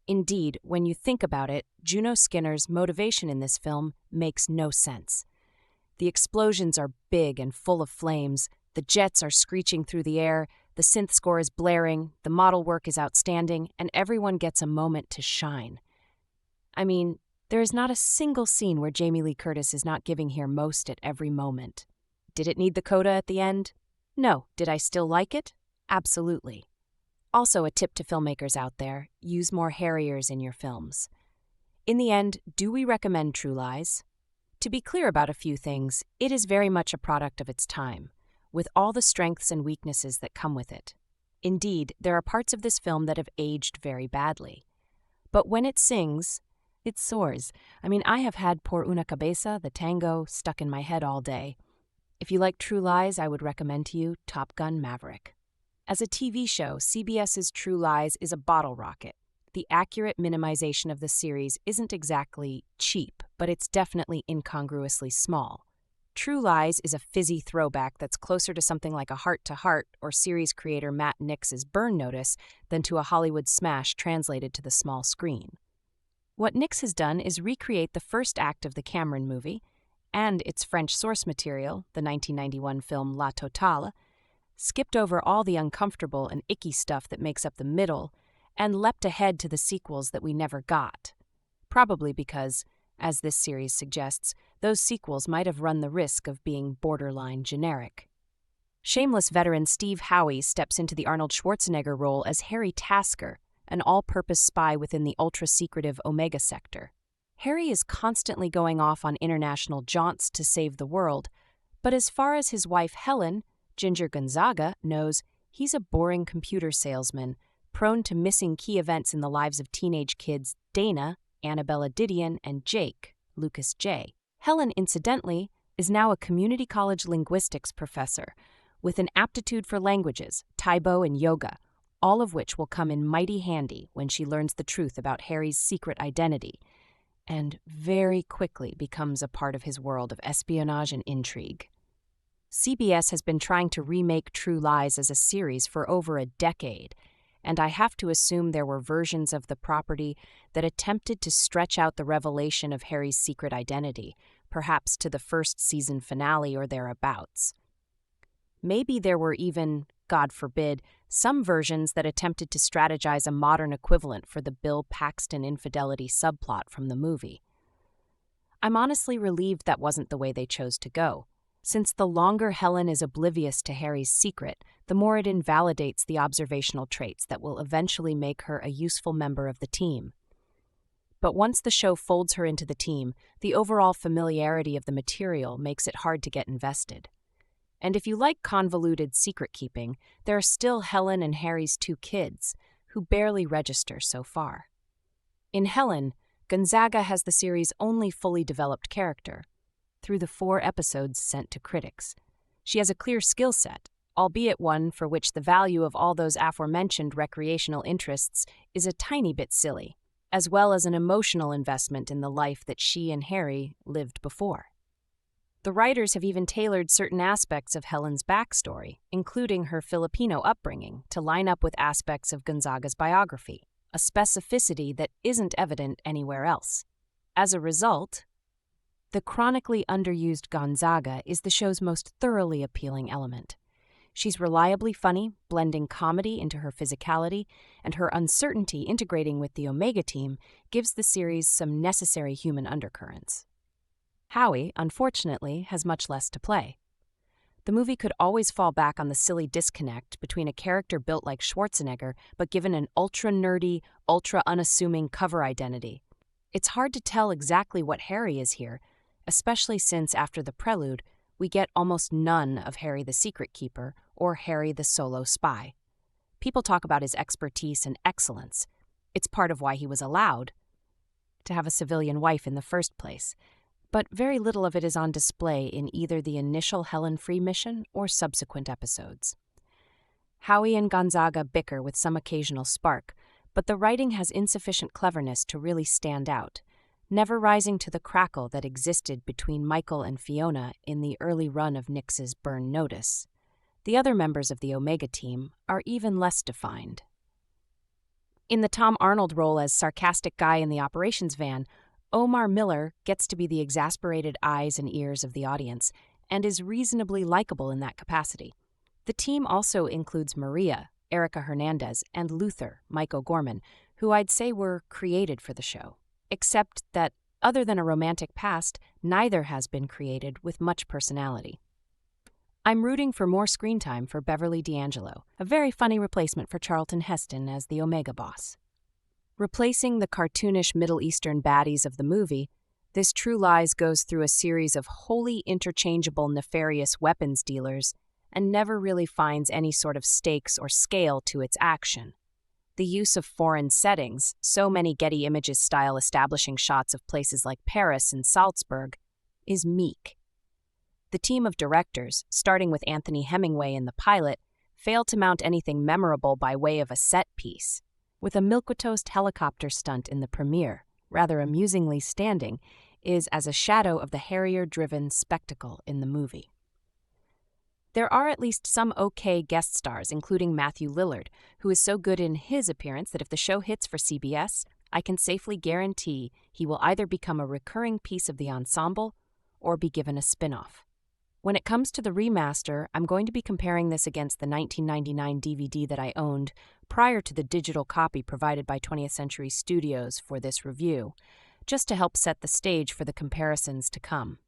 Indeed, when you think about it, Juno Skinner's motivation in this film makes no sense. The explosions are big and full of flames, the jets are screeching through the air, the synth score is blaring, the model work is outstanding, and everyone gets a moment to shine. I mean, there is not a single scene where Jamie Lee Curtis is not giving here most at every moment. Did it need the coda at the end? No. Did I still like it? Absolutely. Also, a tip to filmmakers out there, use more Harriers in your films. In the end, do we recommend True Lies? To be clear about a few things, it is very much a product of its time, with all the strengths and weaknesses that come with it. Indeed, there are parts of this film that have aged very badly. But when it sings, it soars. I mean, I have had Por una cabeza, the tango, stuck in my head all day. If you like True Lies, I would recommend to you Top Gun Maverick. As a TV show, CBS's True Lies is a bottle rocket. The accurate minimization of the series isn't exactly cheap, but it's definitely incongruously small. True Lies is a fizzy throwback that's closer to something like a Heart to Heart or series creator Matt Nix's Burn Notice than to a Hollywood smash translated to the small screen. What Nix has done is recreate the first act of the Cameron movie and its French source material, the 1991 film La Totale, skipped over all the uncomfortable and icky stuff that makes up the middle, and leapt ahead to the sequels that we never got. Probably because, as this series suggests, those sequels might have run the risk of being borderline generic. Shameless veteran Steve Howey steps into the Arnold Schwarzenegger role as Harry Tasker, an all-purpose spy within the ultra-secretive Omega Sector. Harry is constantly going off on international jaunts to save the world, but as far as his wife Helen, Ginger Gonzaga, knows, he's a boring computer salesman, prone to missing key events in the lives of teenage kids Dana, Annabella Didion, and Jake, Lucas J. Helen, incidentally, is now a community college linguistics professor with an aptitude for languages, Taibo, and yoga, all of which will come in mighty handy when she learns the truth about Harry's secret identity and very quickly becomes a part of his world of espionage and intrigue. CBS has been trying to remake True Lies as a series for over a decade, and I have to assume there were versions of the property that attempted to stretch out the revelation of Harry's secret identity, perhaps to the first season finale or thereabouts. Maybe there were even, God forbid, some versions that attempted to strategize a modern equivalent for the Bill Paxton infidelity subplot from the movie. I'm honestly relieved that wasn't the way they chose to go, since the longer Helen is oblivious to Harry's secret, the more it invalidates the observational traits that will eventually make her a useful member of the team. But once the show folds her into the team, the overall familiarity of the material makes it hard to get invested. And if you like convoluted secret-keeping, there are still Helen and Harry's 2 kids, who barely register so far. In Helen, Gonzaga has the series' only fully developed character, through the 4 episodes sent to critics. She has a clear skill set, albeit one for which the value of all those aforementioned recreational interests is a tiny bit silly, as well as an emotional investment in the life that she and Harry lived before. The writers have even tailored certain aspects of Helen's backstory, including her Filipino upbringing, to line up with aspects of Gonzaga's biography, a specificity that isn't evident anywhere else. As a result, the chronically underused Gonzaga is the show's most thoroughly appealing element. She's reliably funny, blending comedy into her physicality, and her uncertainty integrating with the Omega team gives the series some necessary human undercurrents. Howie, unfortunately, has much less to play. The movie could always fall back on the silly disconnect between a character built like Schwarzenegger but given an ultra-nerdy, ultra-unassuming cover identity. It's hard to tell exactly what Harry is here, especially since, after the prelude, we get almost none of Harry the Secret Keeper or Harry the Solo Spy. People talk about his expertise and excellence. It's part of why he was allowed to have a civilian wife in the first place. But very little of it is on display in either the initial Helen Free mission or subsequent episodes. Howie and Gonzaga bicker with some occasional spark, but the writing has insufficient cleverness to really stand out, never rising to the crackle that existed between Michael and Fiona in the early run of Nix's Burn Notice. The other members of the Omega team are even less defined. In the Tom Arnold role as sarcastic guy in the operations van, Omar Miller gets to be the exasperated eyes and ears of the audience and is reasonably likable in that capacity. The team also includes Maria, Erica Hernandez, and Luther, Mike O'Gorman, who I'd say were created for the show, except that, other than a romantic past, neither has been created with much personality. I'm rooting for more screen time for Beverly D'Angelo, a very funny replacement for Charlton Heston as the Omega boss. Replacing the cartoonish Middle Eastern baddies of the movie, this True Lies goes through a series of wholly interchangeable nefarious weapons dealers and never really finds any sort of stakes or scale to its action. The use of foreign settings, so many Getty Images-style establishing shots of places like Paris and Salzburg, is meek. The team of directors, starting with Anthony Hemingway in the pilot, failed to mount anything memorable by way of a set piece, with a milquetoast helicopter stunt in the premiere, rather amusingly standing, is as a shadow of the Harrier-driven spectacle in the movie. There are at least some okay guest stars, including Matthew Lillard, who is so good in his appearance that if the show hits for CBS, I can safely guarantee he will either become a recurring piece of the ensemble or be given a spin-off. When it comes to the remaster, I'm going to be comparing this against the 1999 DVD that I owned prior to the digital copy provided by 20th Century Studios for this review, just to help set the stage for the comparisons to come.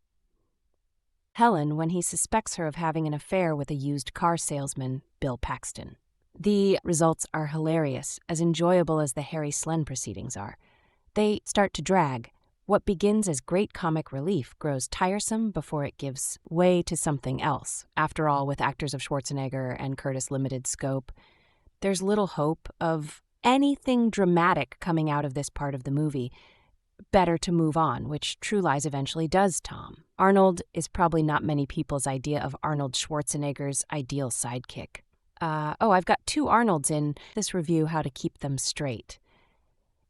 Helen, when he suspects her of having an affair with a used car salesman, Bill Paxton. The results are hilarious, as enjoyable as the Harry Slen proceedings are. They start to drag. What begins as great comic relief grows tiresome before it gives way to something else. After all, with actors of Schwarzenegger and Curtis' limited scope, there's little hope of anything dramatic coming out of this part of the movie, better to move on, which True Lies eventually does, Tom. Arnold is probably not many people's idea of Arnold Schwarzenegger's ideal sidekick. I've got 2 Arnolds in this review, how to keep them straight.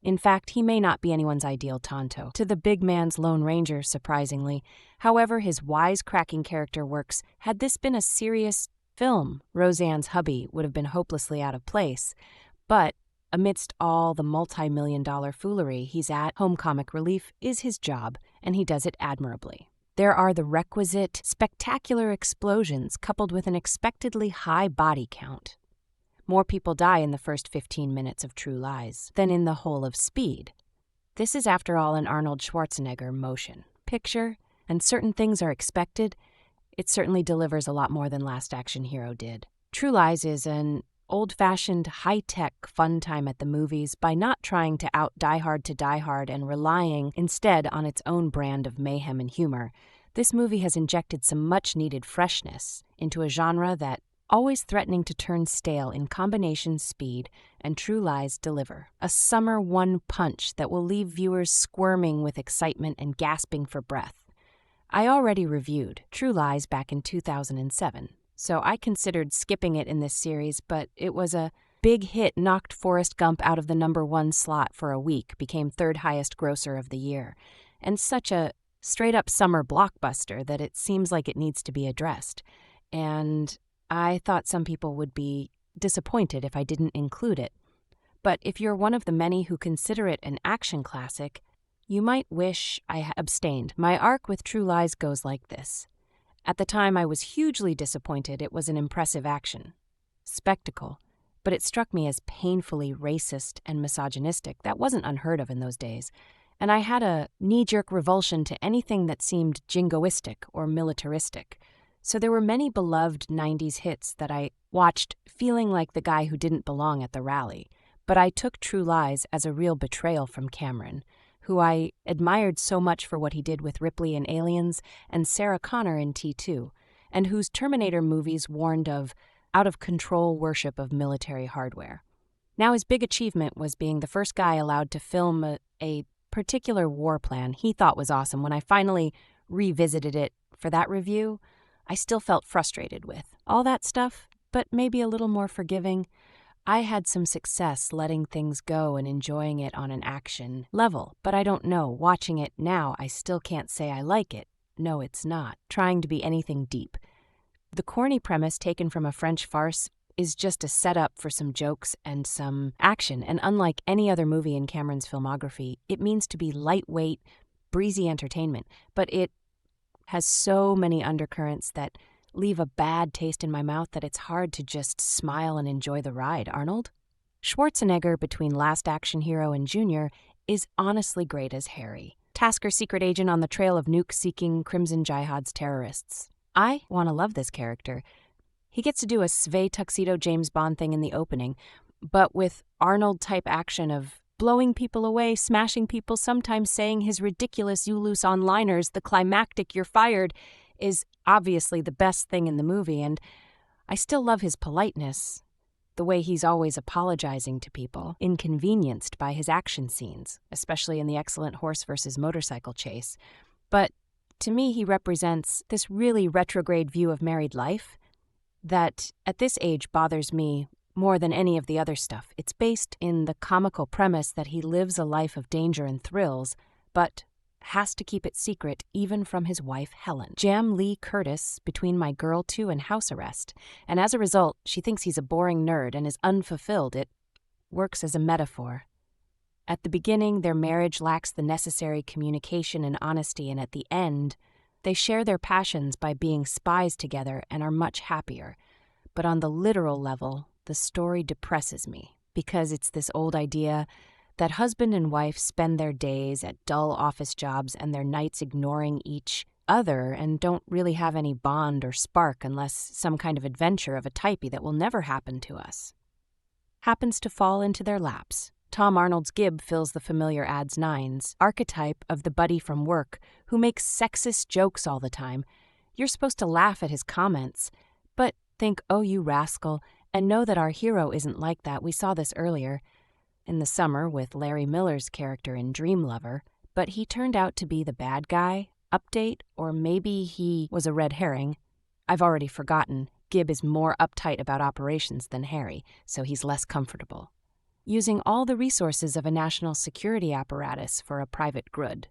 In fact, he may not be anyone's ideal Tonto. To the big man's Lone Ranger, surprisingly. However, his wisecracking character works. Had this been a serious film, Roseanne's hubby would have been hopelessly out of place. But amidst all the multi-million-dollar foolery he's at, home comic relief is his job, and he does it admirably. There are the requisite spectacular explosions coupled with an expectedly high body count. More people die in the first 15 minutes of True Lies than in the whole of Speed. This is, after all, an Arnold Schwarzenegger motion picture, and certain things are expected. It certainly delivers a lot more than Last Action Hero did. True Lies is an old-fashioned, high-tech fun time at the movies by not trying to out Die Hard to Die Hard and relying instead on its own brand of mayhem and humor. This movie has injected some much-needed freshness into a genre that always threatening to turn stale in combination. Speed and True Lies deliver a summer one punch that will leave viewers squirming with excitement and gasping for breath. I already reviewed True Lies back in 2007, so I considered skipping it in this series, but it was a big hit, knocked Forrest Gump out of the #1 slot for a week, became 3rd highest grosser of the year, and such a straight-up summer blockbuster that it seems like it needs to be addressed. And I thought some people would be disappointed if I didn't include it. But if you're one of the many who consider it an action classic, you might wish I abstained. My arc with True Lies goes like this. At the time, I was hugely disappointed. It was an impressive action spectacle, but it struck me as painfully racist and misogynistic. That wasn't unheard of in those days. And I had a knee-jerk revulsion to anything that seemed jingoistic or militaristic. So there were many beloved 90s hits that I watched feeling like the guy who didn't belong at the rally. But I took True Lies as a real betrayal from Cameron, who I admired so much for what he did with Ripley in Aliens and Sarah Connor in T2, and whose Terminator movies warned of out-of-control worship of military hardware. Now his big achievement was being the first guy allowed to film a particular war plan he thought was awesome. When I finally revisited it for that review, I still felt frustrated with all that stuff, but maybe a little more forgiving. I had some success letting things go and enjoying it on an action level, but I don't know. Watching it now, I still can't say I like it. No, it's not trying to be anything deep. The corny premise taken from a French farce is just a setup for some jokes and some action, and unlike any other movie in Cameron's filmography, it means to be lightweight, breezy entertainment, but it has so many undercurrents that leave a bad taste in my mouth that it's hard to just smile and enjoy the ride. Arnold Schwarzenegger, between Last Action Hero and Junior, is honestly great as Harry, Tasker secret agent on the trail of nuke-seeking Crimson Jihad's terrorists. I want to love this character. He gets to do a Svei tuxedo James Bond thing in the opening, but with Arnold-type action of blowing people away, smashing people, sometimes saying his ridiculous "you loose on-liners," the climactic "you're fired," is obviously the best thing in the movie, and I still love his politeness, the way he's always apologizing to people, inconvenienced by his action scenes, especially in the excellent horse versus motorcycle chase. But to me, he represents this really retrograde view of married life that, at this age, bothers me more than any of the other stuff. It's based in the comical premise that he lives a life of danger and thrills, but has to keep it secret even from his wife, Helen. Jam Lee Curtis between My Girl 2 and House Arrest, and as a result, she thinks he's a boring nerd and is unfulfilled. It works as a metaphor. At the beginning, their marriage lacks the necessary communication and honesty, and at the end, they share their passions by being spies together and are much happier. But on the literal level, the story depresses me, because it's this old idea that husband and wife spend their days at dull office jobs and their nights ignoring each other and don't really have any bond or spark unless some kind of adventure of a typey that will never happen to us happens to fall into their laps. Tom Arnold's Gib fills the familiar Ads 9's archetype of the buddy from work who makes sexist jokes all the time. You're supposed to laugh at his comments, but think, "Oh, you rascal," and know that our hero isn't like that. We saw this earlier in the summer with Larry Miller's character in Dream Lover, but he turned out to be the bad guy. Update, or maybe he was a red herring. I've already forgotten. Gib is more uptight about operations than Harry, so he's less comfortable, using all the resources of a national security apparatus for a private good.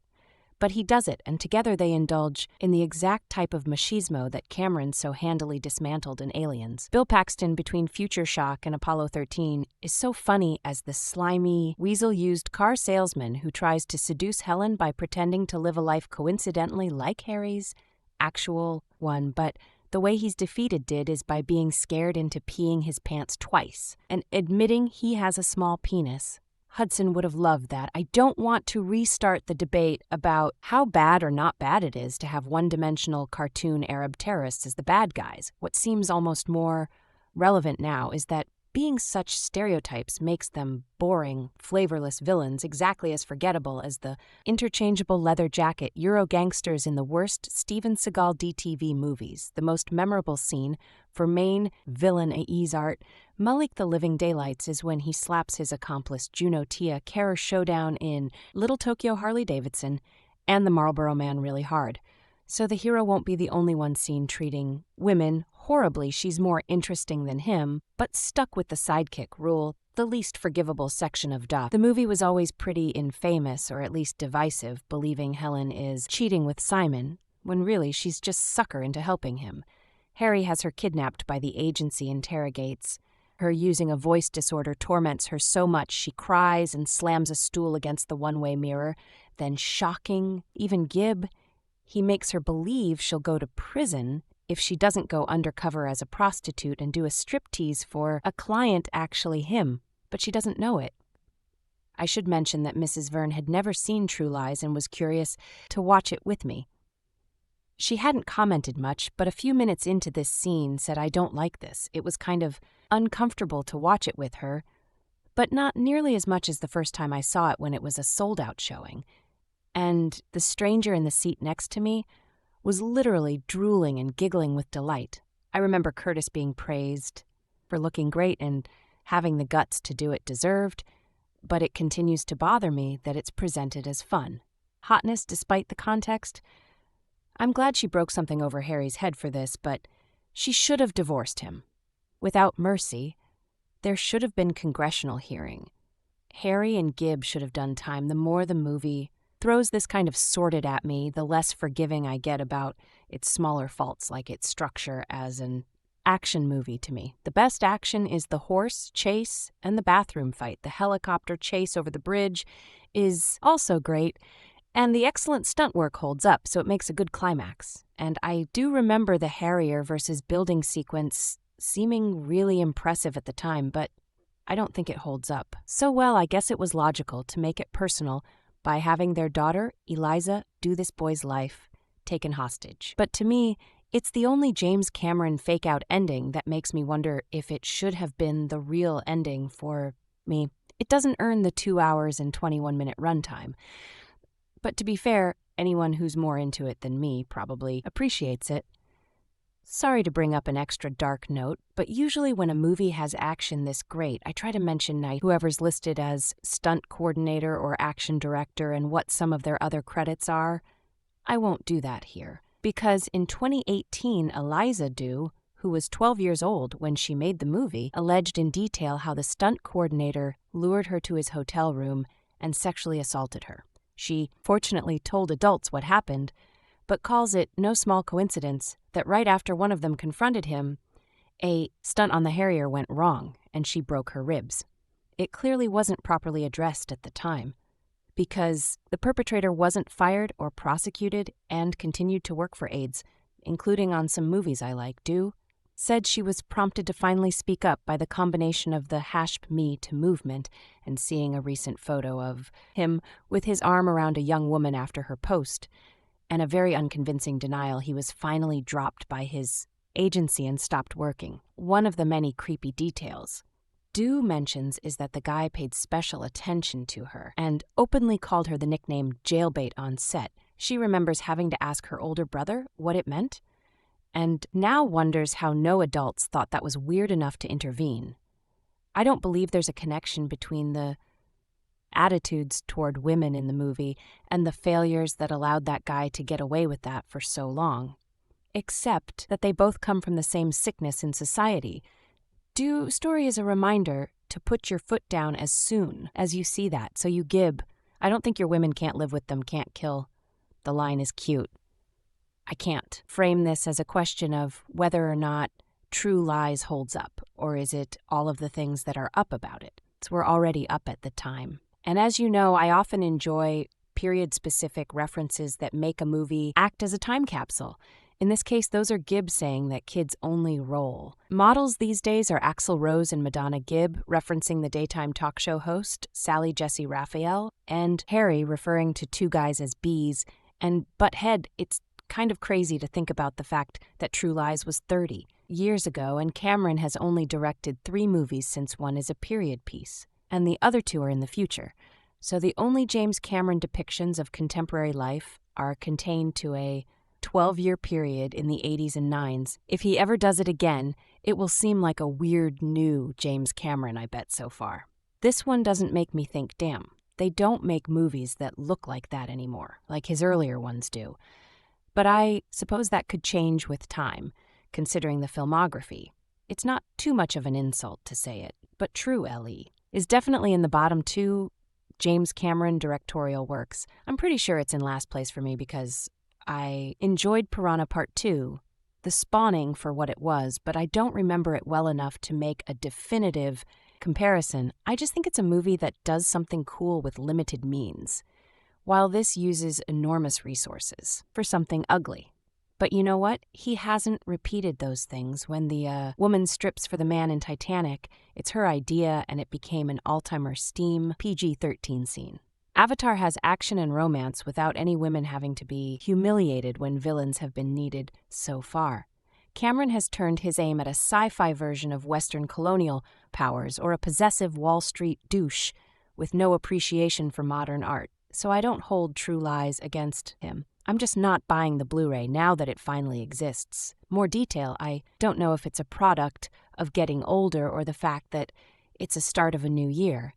But he does it, and together they indulge in the exact type of machismo that Cameron so handily dismantled in Aliens. Bill Paxton, between Future Shock and Apollo 13, is so funny as the slimy, weasel-used car salesman who tries to seduce Helen by pretending to live a life coincidentally like Harry's actual one, but the way he's defeated did is by being scared into peeing his pants twice and admitting he has a small penis. Hudson would have loved that. I don't want to restart the debate about how bad or not bad it is to have one-dimensional cartoon Arab terrorists as the bad guys. What seems almost more relevant now is that being such stereotypes makes them boring, flavorless villains exactly as forgettable as the interchangeable leather jacket Euro gangsters in the worst Steven Seagal DTV movies. The most memorable scene for main villain Aizart Malik the Living Daylights is when he slaps his accomplice Juno Tia Kara showdown in Little Tokyo Harley-Davidson and the Marlboro Man really hard. So the hero won't be the only one seen treating women horribly. She's more interesting than him, but stuck with the sidekick rule, the least forgivable section of Duff. The movie was always pretty infamous, or at least divisive, believing Helen is cheating with Simon, when really she's just sucker into helping him. Harry has her kidnapped by the agency interrogates. Her using a voice disorder torments her so much she cries and slams a stool against the one-way mirror. Then shocking, even Gib, he makes her believe she'll go to prison if she doesn't go undercover as a prostitute and do a striptease for a client actually him, but she doesn't know it. I should mention that Mrs. Verne had never seen True Lies and was curious to watch it with me. She hadn't commented much, but a few minutes into this scene said, "I don't like this." It was kind of uncomfortable to watch it with her, but not nearly as much as the first time I saw it when it was a sold-out showing. And the stranger in the seat next to me was literally drooling and giggling with delight. I remember Curtis being praised for looking great and having the guts to do it deserved, but it continues to bother me that it's presented as fun. Hotness despite the context? I'm glad she broke something over Harry's head for this, but she should have divorced him. Without mercy, there should have been congressional hearing. Harry and Gib should have done time. The more the movie throws this kind of sordid at me, the less forgiving I get about its smaller faults, like its structure as an action movie to me. The best action is the horse chase and the bathroom fight. The helicopter chase over the bridge is also great, and the excellent stunt work holds up, so it makes a good climax. And I do remember the Harrier versus building sequence seeming really impressive at the time, but I don't think it holds up so well. I guess it was logical to make it personal by having their daughter, Eliza, do this boy's life, taken hostage. But to me, it's the only James Cameron fake-out ending that makes me wonder if it should have been the real ending for me. It doesn't earn the 2 hours and 21-minute runtime. But to be fair, anyone who's more into it than me probably appreciates it. Sorry to bring up an extra dark note, but usually when a movie has action this great, I try to mention whoever's listed as stunt coordinator or action director and what some of their other credits are. I won't do that here, because in 2018, Eliza Dew, who was 12 years old when she made the movie, alleged in detail how the stunt coordinator lured her to his hotel room and sexually assaulted her. She fortunately told adults what happened, but calls it no small coincidence that right after one of them confronted him, a stunt on the Harrier went wrong and she broke her ribs. It clearly wasn't properly addressed at the time, because the perpetrator wasn't fired or prosecuted and continued to work for AIDS, including on some movies I like. Dew said she was prompted to finally speak up by the combination of the #MeToo movement and seeing a recent photo of him with his arm around a young woman after her post, and a very unconvincing denial he was finally dropped by his agency and stopped working. One of the many creepy details Dew mentions is that the guy paid special attention to her and openly called her the nickname jailbait on set. She remembers having to ask her older brother what it meant, and now wonders how no adults thought that was weird enough to intervene. I don't believe there's a connection between the attitudes toward women in the movie and the failures that allowed that guy to get away with that for so long. Except that they both come from the same sickness in society. Do story is a reminder to put your foot down as soon as you see that, so you gib. I don't think your women can't live with them, can't kill. The line is cute. I can't frame this as a question of whether or not True Lies holds up, or is it all of the things that are up about it? So we're already up at the time. And as you know, I often enjoy period-specific references that make a movie act as a time capsule. In this case, those are Gibb saying that kids only roll. Models these days are Axl Rose and Madonna Gibb, referencing the daytime talk show host, Sally Jessy Raphael, and Harry referring to two guys as bees, and Butthead. It's kind of crazy to think about the fact that True Lies was 30 years ago, and Cameron has only directed 3 movies since one is a period piece, and the other 2 are in the future. So the only James Cameron depictions of contemporary life are contained to a 12-year period in the 80s and 90s. If he ever does it again, it will seem like a weird new James Cameron, I bet so far. This one doesn't make me think, damn, they don't make movies that look like that anymore, like his earlier ones do. But I suppose that could change with time, considering the filmography. It's not too much of an insult to say it, but True L.E. is definitely in the bottom 2 James Cameron directorial works. I'm pretty sure it's in last place for me because I enjoyed Piranha Part 2, The Spawning for what it was, but I don't remember it well enough to make a definitive comparison. I just think it's a movie that does something cool with limited means, while this uses enormous resources for something ugly. But you know what? He hasn't repeated those things. When the woman strips for the man in Titanic, it's her idea and it became an all-timer steam PG-13 scene. Avatar has action and romance without any women having to be humiliated when villains have been needed so far. Cameron has turned his aim at a sci-fi version of Western colonial powers or a possessive Wall Street douche with no appreciation for modern art. So I don't hold True Lies against him. I'm just not buying the Blu-ray now that it finally exists. More detail, I don't know if it's a product of getting older or the fact that it's a start of a new year.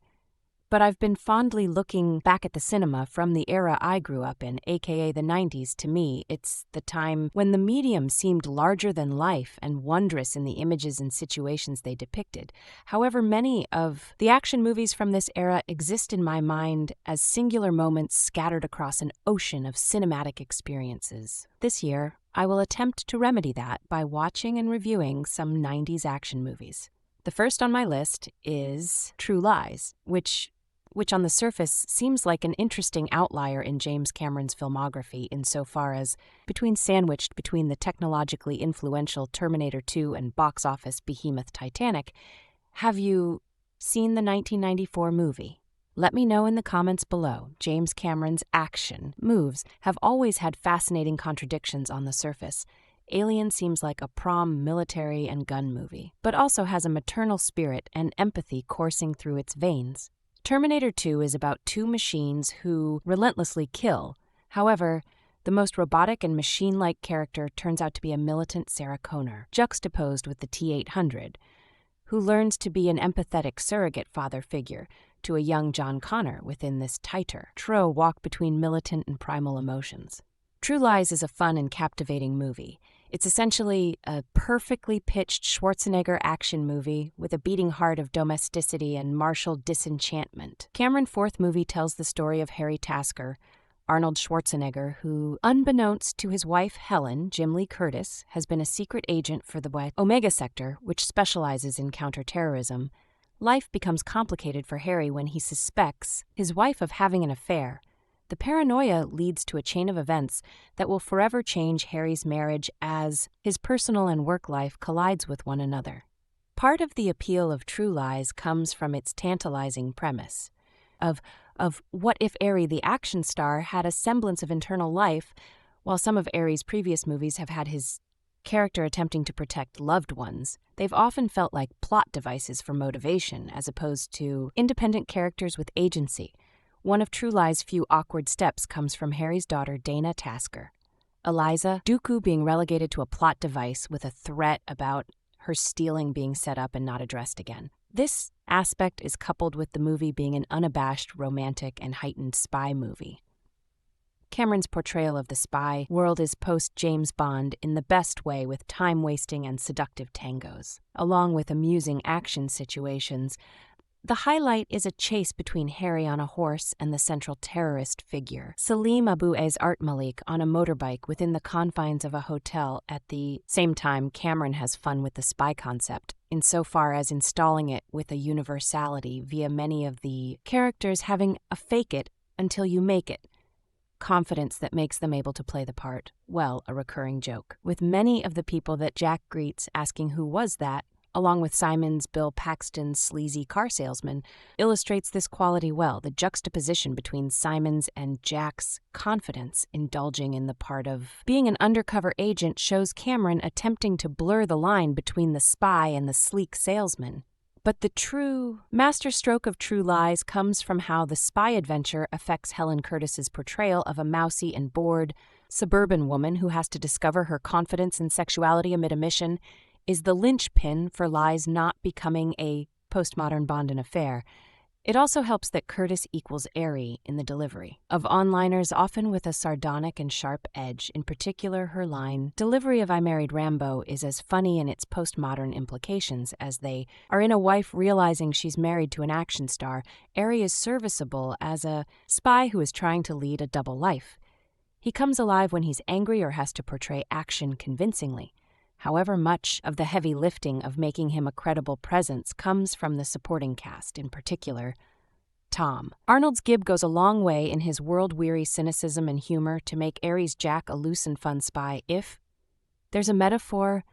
But I've been fondly looking back at the cinema from the era I grew up in, aka the 90s. To me, it's the time when the medium seemed larger than life and wondrous in the images and situations they depicted. However, many of the action movies from this era exist in my mind as singular moments scattered across an ocean of cinematic experiences. This year, I will attempt to remedy that by watching and reviewing some 90s action movies. The first on my list is True Lies, which on the surface seems like an interesting outlier in James Cameron's filmography insofar as sandwiched between the technologically influential Terminator 2 and box office behemoth Titanic. Have you seen the 1994 movie? Let me know in the comments below. James Cameron's action moves have always had fascinating contradictions on the surface. Alien seems like a prom, military, and gun movie, but also has a maternal spirit and empathy coursing through its veins. Terminator 2 is about 2 machines who relentlessly kill. However, the most robotic and machine-like character turns out to be a militant Sarah Connor, juxtaposed with the T-800, who learns to be an empathetic surrogate father figure to a young John Connor within this tighter, true walk between militant and primal emotions. True Lies is a fun and captivating movie. It's essentially a perfectly pitched Schwarzenegger action movie with a beating heart of domesticity and martial disenchantment. Cameron's 4th movie tells the story of Harry Tasker, Arnold Schwarzenegger, who, unbeknownst to his wife Helen, Jim Lee Curtis, has been a secret agent for the Omega Sector, which specializes in counterterrorism. Life becomes complicated for Harry when he suspects his wife of having an affair. The paranoia leads to a chain of events that will forever change Harry's marriage as his personal and work life collides with one another. Part of the appeal of True Lies comes from its tantalizing premise of what if Harry, the action star, had a semblance of internal life, while some of Harry's previous movies have had his character attempting to protect loved ones. They've often felt like plot devices for motivation, as opposed to independent characters with agency. One of True Lies' few awkward steps comes from Harry's daughter, Dana Tasker. Eliza Dooku being relegated to a plot device with a threat about her stealing being set up and not addressed again. This aspect is coupled with the movie being an unabashed, romantic, and heightened spy movie. Cameron's portrayal of the spy world is post-James Bond in the best way, with time-wasting and seductive tangos, along with amusing action situations. The highlight is a chase between Harry on a horse and the central terrorist figure, Salim Abu Art Malik, on a motorbike within the confines of a hotel. At the same time, Cameron has fun with the spy concept, insofar as installing it with a universality via many of the characters having a fake it until you make it confidence that makes them able to play the part. Well, a recurring joke, with many of the people that Jack greets asking who was that, along with Simon's Bill Paxton's sleazy car salesman, illustrates this quality well. The juxtaposition between Simon's and Jack's confidence indulging in the part of being an undercover agent shows Cameron attempting to blur the line between the spy and the sleek salesman. But the true masterstroke of True Lies comes from how the spy adventure affects Helen Curtis's portrayal of a mousy and bored suburban woman who has to discover her confidence and sexuality amid a mission, is the linchpin for Lies not becoming a postmodern Bondin affair. It also helps that Curtis equals airy in the delivery of onliners, often with a sardonic and sharp edge. In particular, her line delivery of "I married Rambo" is as funny in its postmodern implications as they are in a wife realizing she's married to an action star. Airy is serviceable as a spy who is trying to lead a double life. He comes alive when he's angry or has to portray action convincingly. However, much of the heavy lifting of making him a credible presence comes from the supporting cast, in particular, Tom. Arnold's Gibb goes a long way in his world-weary cynicism and humor to make Aries Jack a loose and fun spy. If there's a metaphor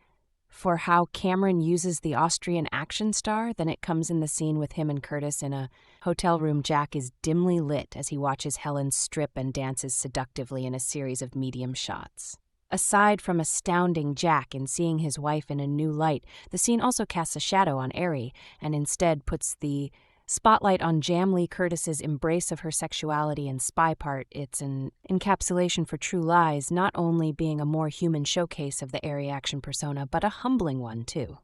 for how Cameron uses the Austrian action star, then it comes in the scene with him and Curtis in a hotel room. Jack is dimly lit as he watches Helen strip and dances seductively in a series of medium shots. Aside from astounding Jack in seeing his wife in a new light, the scene also casts a shadow on Airy and instead puts the spotlight on Jam Lee Curtis's embrace of her sexuality and spy part. It's an encapsulation for True Lies, not only being a more human showcase of the airy action persona, but a humbling one too.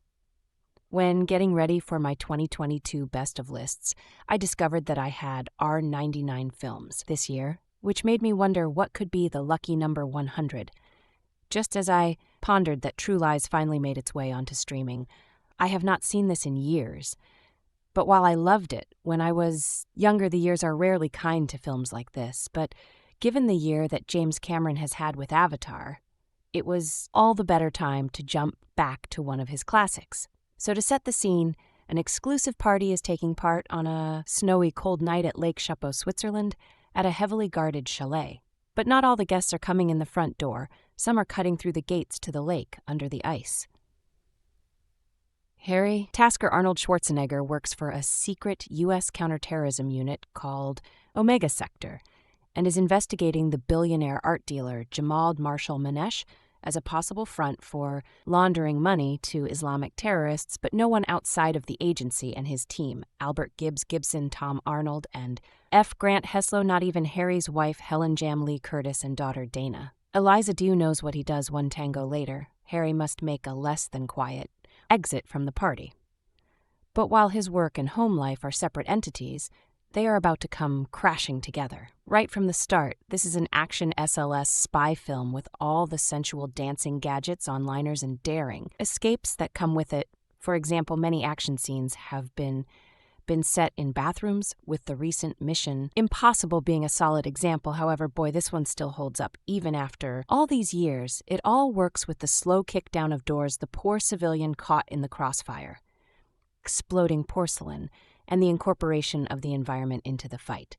When getting ready for my 2022 best of lists, I discovered that I had R99 films this year, which made me wonder what could be the lucky number 100. Just as I pondered that True Lies finally made its way onto streaming, I have not seen this in years. But while I loved it when I was younger, the years are rarely kind to films like this. But given the year that James Cameron has had with Avatar, it was all the better time to jump back to one of his classics. So to set the scene, an exclusive party is taking part on a snowy, cold night at Lake Chapeau, Switzerland, at a heavily guarded chalet. But not all the guests are coming in the front door. Some are cutting through the gates to the lake under the ice. Harry, Tasker Arnold Schwarzenegger, works for a secret U.S. counterterrorism unit called Omega Sector and is investigating the billionaire art dealer Jamal Marshall Manesh as a possible front for laundering money to Islamic terrorists, but no one outside of the agency and his team, Albert Gibbs Gibson, Tom Arnold, and F. Grant Heslow, not even Harry's wife Helen Jam Lee Curtis and daughter Dana. Eliza Dew knows what he does one tango later. Harry must make a less than quiet exit from the party. But while his work and home life are separate entities, they are about to come crashing together. Right from the start, this is an action SLS spy film with all the sensual dancing gadgets, onliners, and daring escapes that come with it. For example, many action scenes have been set in bathrooms, with the recent Mission Impossible being a solid example. However, boy, this one still holds up even after all these years. It all works with the slow kick down of doors, the poor civilian caught in the crossfire, exploding porcelain, and the incorporation of the environment into the fight.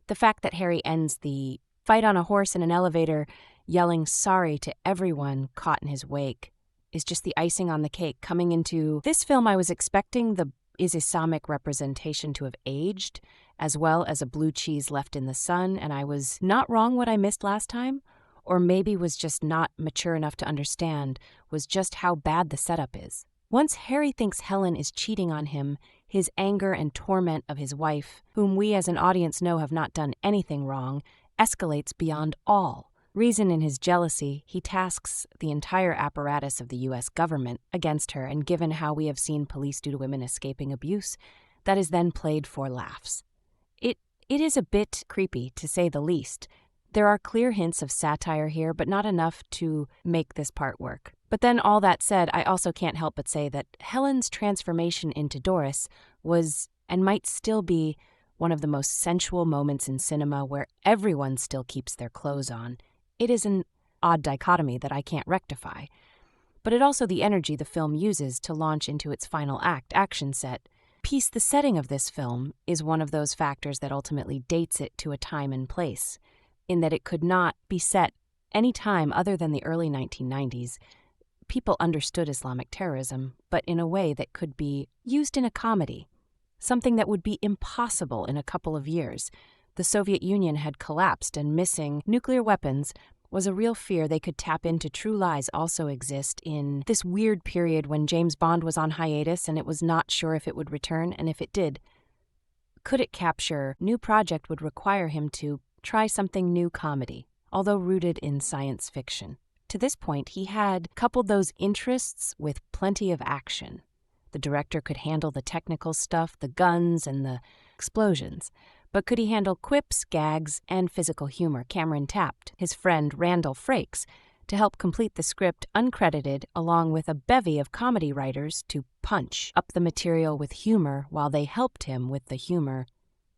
The fact that Harry ends the fight on a horse in an elevator yelling sorry to everyone caught in his wake is just the icing on the cake. Coming into this film, I was expecting the Islamic representation to have aged, as well as a blue cheese left in the sun, and I was not wrong. What I missed last time, or maybe was just not mature enough to understand, was just how bad the setup is. Once Harry thinks Helen is cheating on him, his anger and torment of his wife, whom we as an audience know have not done anything wrong, escalates beyond all. reason in his jealousy, he tasks the entire apparatus of the U.S. government against her, and given how we have seen police do to women escaping abuse, that is then played for laughs. It is a bit creepy, to say the least. There are clear hints of satire here, but not enough to make this part work. But then, all that said, I also can't help but say that Helen's transformation into Doris was, and might still be, one of the most sensual moments in cinema where everyone still keeps their clothes on. It is an odd dichotomy that I can't rectify. But it also the energy the film uses to launch into its final action set. The setting of this film is one of those factors that ultimately dates it to a time and place, in that it could not be set any time other than the early 1990s. People understood Islamic terrorism, but in a way that could be used in a comedy, something that would be impossible in a couple of years. The Soviet Union had collapsed, and missing nuclear weapons was a real fear they could tap into. True Lies also exist in this weird period when James Bond was on hiatus and it was not sure if it would return, and if it did, could it capture? New project would require him to try something new comedy, although rooted in science fiction. To this point, he had coupled those interests with plenty of action. The director could handle the technical stuff, the guns and the explosions. But could he handle quips, gags, and physical humor? Cameron tapped his friend Randall Frakes to help complete the script uncredited, along with a bevy of comedy writers to punch up the material with humor while they helped him with the humor.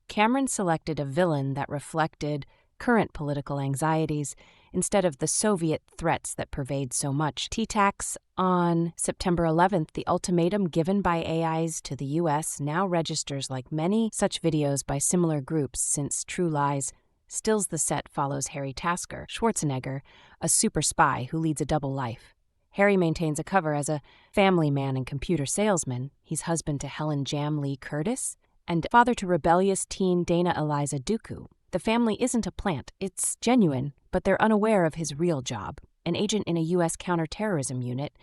Cameron selected a villain that reflected current political anxieties instead of the Soviet threats that pervade so much. T-Tax on September 11th, the ultimatum given by AIs to the U.S. now registers like many such videos by similar groups, since True Lies stills the set follows Harry Tasker, Schwarzenegger, a super spy who leads a double life. Harry maintains a cover as a family man and computer salesman. He's husband to Helen Jam Lee Curtis and father to rebellious teen Dana Eliza Dooku. The family isn't a plant, it's genuine, but they're unaware of his real job, an agent in a U.S. counterterrorism unit,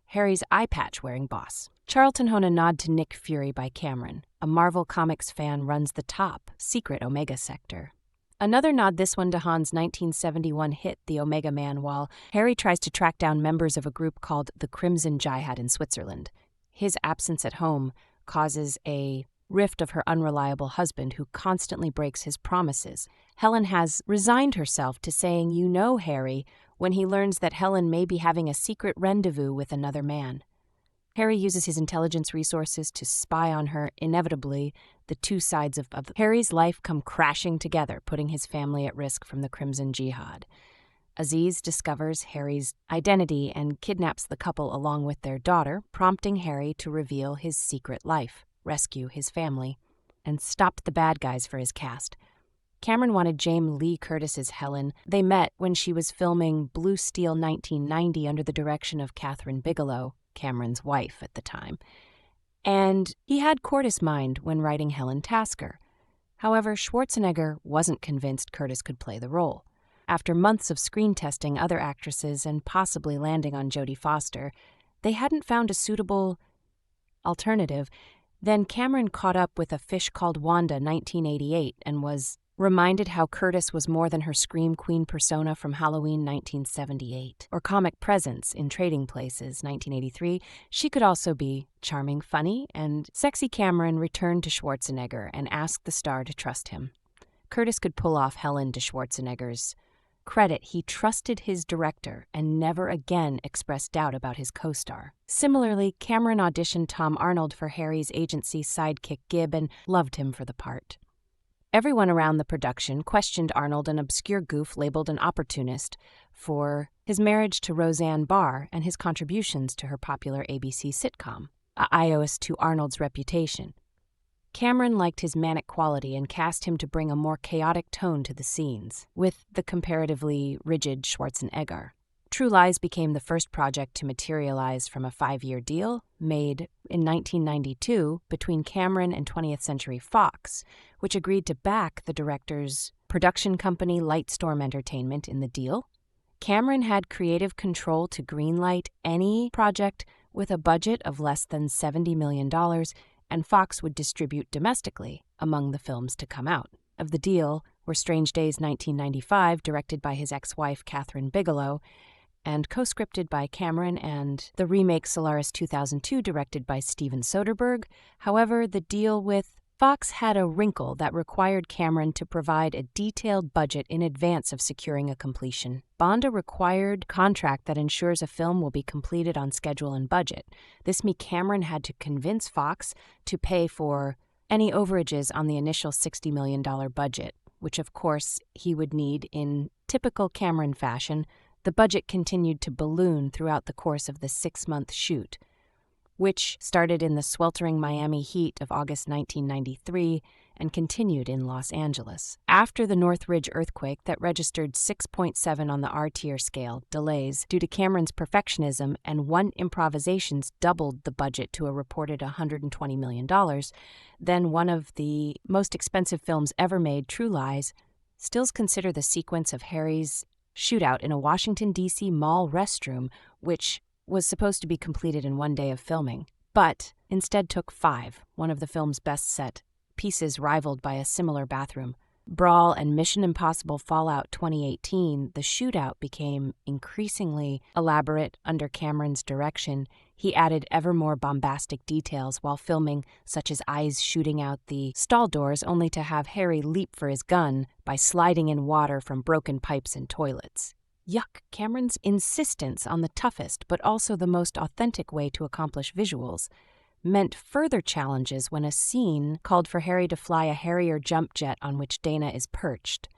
Harry's eye-patch-wearing boss. Charlton Hone a nod to Nick Fury by Cameron. A Marvel Comics fan runs the top, secret Omega sector. Another nod, this one to Han's 1971 hit The Omega Man, while Harry tries to track down members of a group called the Crimson Jihad in Switzerland. His absence at home causes a rift of her unreliable husband who constantly breaks his promises. Helen has resigned herself to saying, "You know, Harry," when he learns that Helen may be having a secret rendezvous with another man. Harry uses his intelligence resources to spy on her. Inevitably, the two sides of Harry's life come crashing together, putting his family at risk from the Crimson Jihad. Aziz discovers Harry's identity and kidnaps the couple along with their daughter, prompting Harry to reveal his secret life, rescue his family, and stop the bad guys for his cast. Cameron wanted Jamie Lee Curtis's Helen. They met when she was filming Blue Steel 1990 under the direction of Catherine Bigelow, Cameron's wife at the time. And he had Curtis' mind when writing Helen Tasker. However, Schwarzenegger wasn't convinced Curtis could play the role. After months of screen testing other actresses and possibly landing on Jodie Foster, they hadn't found a suitable alternative. Then Cameron caught up with A Fish Called Wanda 1988 and was reminded how Curtis was more than her Scream Queen persona from Halloween 1978, or Comic Presence in Trading Places 1983. She could also be charming, funny, and sexy. Cameron returned to Schwarzenegger and asked the star to trust him. Curtis could pull off Helen. To Schwarzenegger's credit, he trusted his director and never again expressed doubt about his co-star. Similarly, Cameron auditioned Tom Arnold for Harry's agency sidekick Gib and loved him for the part. Everyone around the production questioned Arnold, an obscure goof labeled an opportunist, for his marriage to Roseanne Barr and his contributions to her popular ABC sitcom, a ios to Arnold's reputation. Cameron liked his manic quality and cast him to bring a more chaotic tone to the scenes, with the comparatively rigid Schwarzenegger. True Lies became the first project to materialize from a 5-year deal made in 1992 between Cameron and 20th Century Fox, which agreed to back the director's production company Lightstorm Entertainment in the deal. Cameron had creative control to greenlight any project with a budget of less than $70 million, and Fox would distribute domestically among the films to come out. Of the deal, were Strange Days 1995, directed by his ex-wife Catherine Bigelow, and co-scripted by Cameron, and the remake Solaris 2002, directed by Steven Soderbergh. However, the deal with Fox had a wrinkle that required Cameron to provide a detailed budget in advance of securing a completion. Bond a required contract that ensures a film will be completed on schedule and budget. This meant Cameron had to convince Fox to pay for any overages on the initial $60 million budget, which of course he would need in typical Cameron fashion. The budget continued to balloon throughout the course of the 6-month shoot, which started in the sweltering Miami heat of August 1993 and continued in Los Angeles. After the Northridge earthquake that registered 6.7 on the R-tier scale, delays due to Cameron's perfectionism and one improvisations doubled the budget to a reported $120 million, then one of the most expensive films ever made, True Lies, stills consider the sequence of Harry's shootout in a Washington, D.C. mall restroom, which was supposed to be completed in one day of filming, but instead took 5, one of the film's best set pieces rivaled by a similar bathroom. Brawl and Mission Impossible Fallout 2018, the shootout became increasingly elaborate under Cameron's direction. He added ever more bombastic details while filming, such as eyes shooting out the stall doors only to have Harry leap for his gun by sliding in water from broken pipes and toilets. Yuck, Cameron's insistence on the toughest but also the most authentic way to accomplish visuals meant further challenges when a scene called for Harry to fly a Harrier jump jet on which Dana is perched.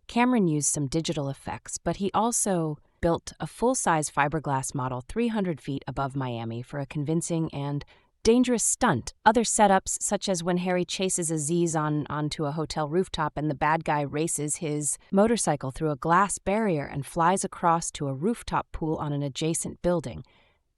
Cameron used some digital effects, but he also built a full-size fiberglass model 300 feet above Miami for a convincing and dangerous stunt. Other setups, such as when Harry chases Aziz onto a hotel rooftop and the bad guy races his motorcycle through a glass barrier and flies across to a rooftop pool on an adjacent building,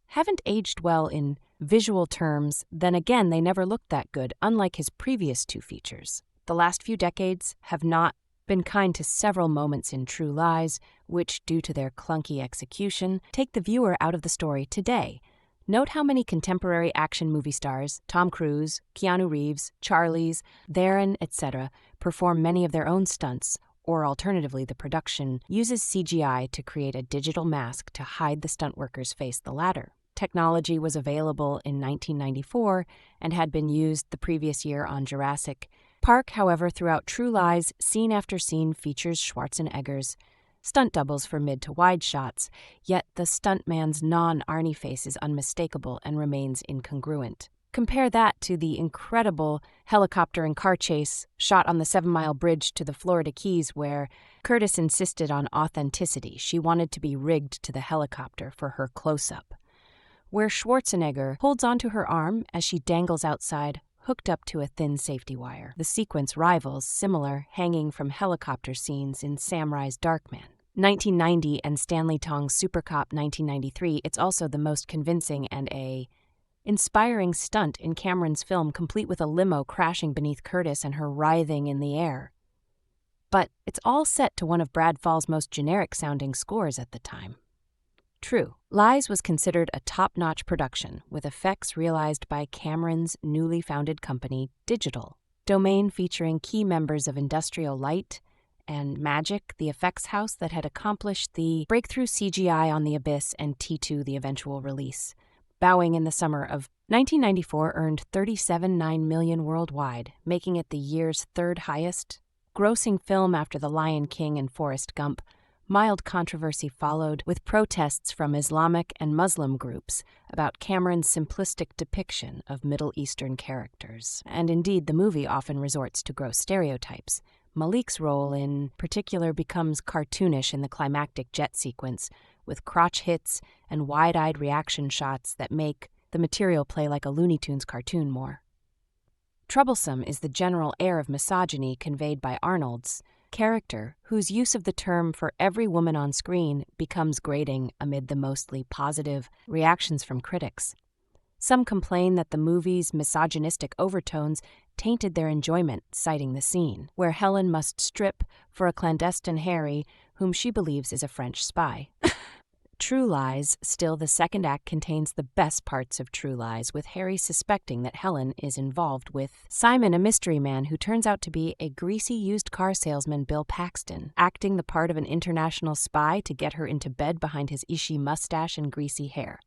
haven't aged well in visual terms. Then again, they never looked that good, unlike his previous 2 features. The last few decades have not been kind to several moments in True Lies, which, due to their clunky execution, take the viewer out of the story today. Note how many contemporary action movie stars, Tom Cruise, Keanu Reeves, Charlize Theron, etc., perform many of their own stunts, or alternatively, the production uses CGI to create a digital mask to hide the stunt worker's face, the latter. Technology was available in 1994 and had been used the previous year on Jurassic Park. However, throughout True Lies, scene after scene features Schwarzenegger's stunt doubles for mid to wide shots, yet the stuntman's non-Arnie face is unmistakable and remains incongruent. Compare that to the incredible helicopter and car chase shot on the 7-mile bridge to the Florida Keys, where Curtis insisted on authenticity. She wanted to be rigged to the helicopter for her close-up, where Schwarzenegger holds onto her arm as she dangles outside, hooked up to a thin safety wire. The sequence rivals similar hanging from helicopter scenes in Sam Raimi's Darkman 1990 and Stanley Tong's Super Cop 1993. It's also the most convincing and inspiring stunt in Cameron's film, complete with a limo crashing beneath Curtis and her writhing in the air. But it's all set to one of Brad Fall's most generic-sounding scores at the time. True Lies was considered a top-notch production, with effects realized by Cameron's newly founded company, Digital Domain, featuring key members of Industrial Light and Magic, the effects house that had accomplished the breakthrough CGI on The Abyss and T2, the eventual release. Bowing in the summer of 1994 earned $37.9 million worldwide, making it the year's 3rd highest grossing film after The Lion King and Forrest Gump. Mild controversy followed, with protests from Islamic and Muslim groups about Cameron's simplistic depiction of Middle Eastern characters. And indeed, the movie often resorts to gross stereotypes. Malik's role in particular becomes cartoonish in the climactic jet sequence, with crotch hits and wide-eyed reaction shots that make the material play like a Looney Tunes cartoon more. Troublesome is the general air of misogyny conveyed by Arnold's character, whose use of the term for every woman on screen becomes grating amid the mostly positive reactions from critics. Some complain that the movie's misogynistic overtones tainted their enjoyment, citing the scene where Helen must strip for a clandestine Harry, whom she believes is a French spy. True Lies, still the second act contains the best parts of True Lies, with Harry suspecting that Helen is involved with Simon, a mystery man who turns out to be a greasy used car salesman, Bill Paxton, acting the part of an international spy to get her into bed behind his Ishi mustache and greasy hair.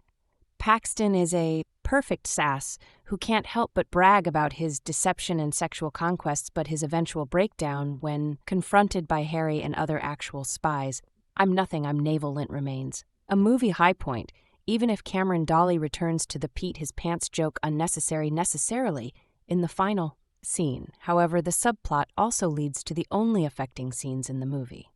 Paxton is a perfect sass who can't help but brag about his deception and sexual conquests, but his eventual breakdown when confronted by Harry and other actual spies. I'm nothing, I'm navel lint remains. A movie high point, even if Cameron Dolly returns to the Pete his pants joke necessarily in the final scene. However, the subplot also leads to the only affecting scenes in the movie.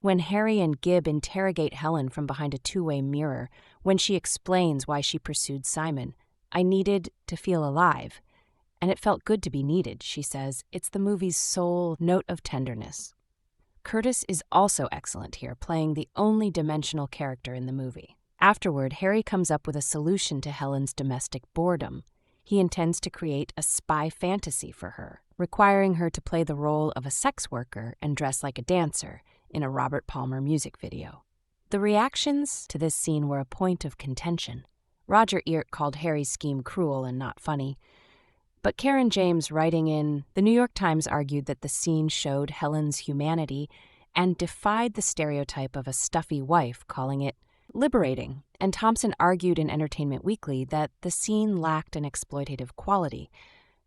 When Harry and Gib interrogate Helen from behind a two-way mirror, when she explains why she pursued Simon, I needed to feel alive. And it felt good to be needed, she says. It's the movie's sole note of tenderness. Curtis is also excellent here, playing the only dimensional character in the movie. Afterward, Harry comes up with a solution to Helen's domestic boredom. He intends to create a spy fantasy for her, requiring her to play the role of a sex worker and dress like a dancer in a Robert Palmer music video. The reactions to this scene were a point of contention. Roger Ebert called Harry's scheme cruel and not funny. But Karen James, writing in The New York Times, argued that the scene showed Helen's humanity and defied the stereotype of a stuffy wife, calling it liberating. And Thompson argued in Entertainment Weekly that the scene lacked an exploitative quality,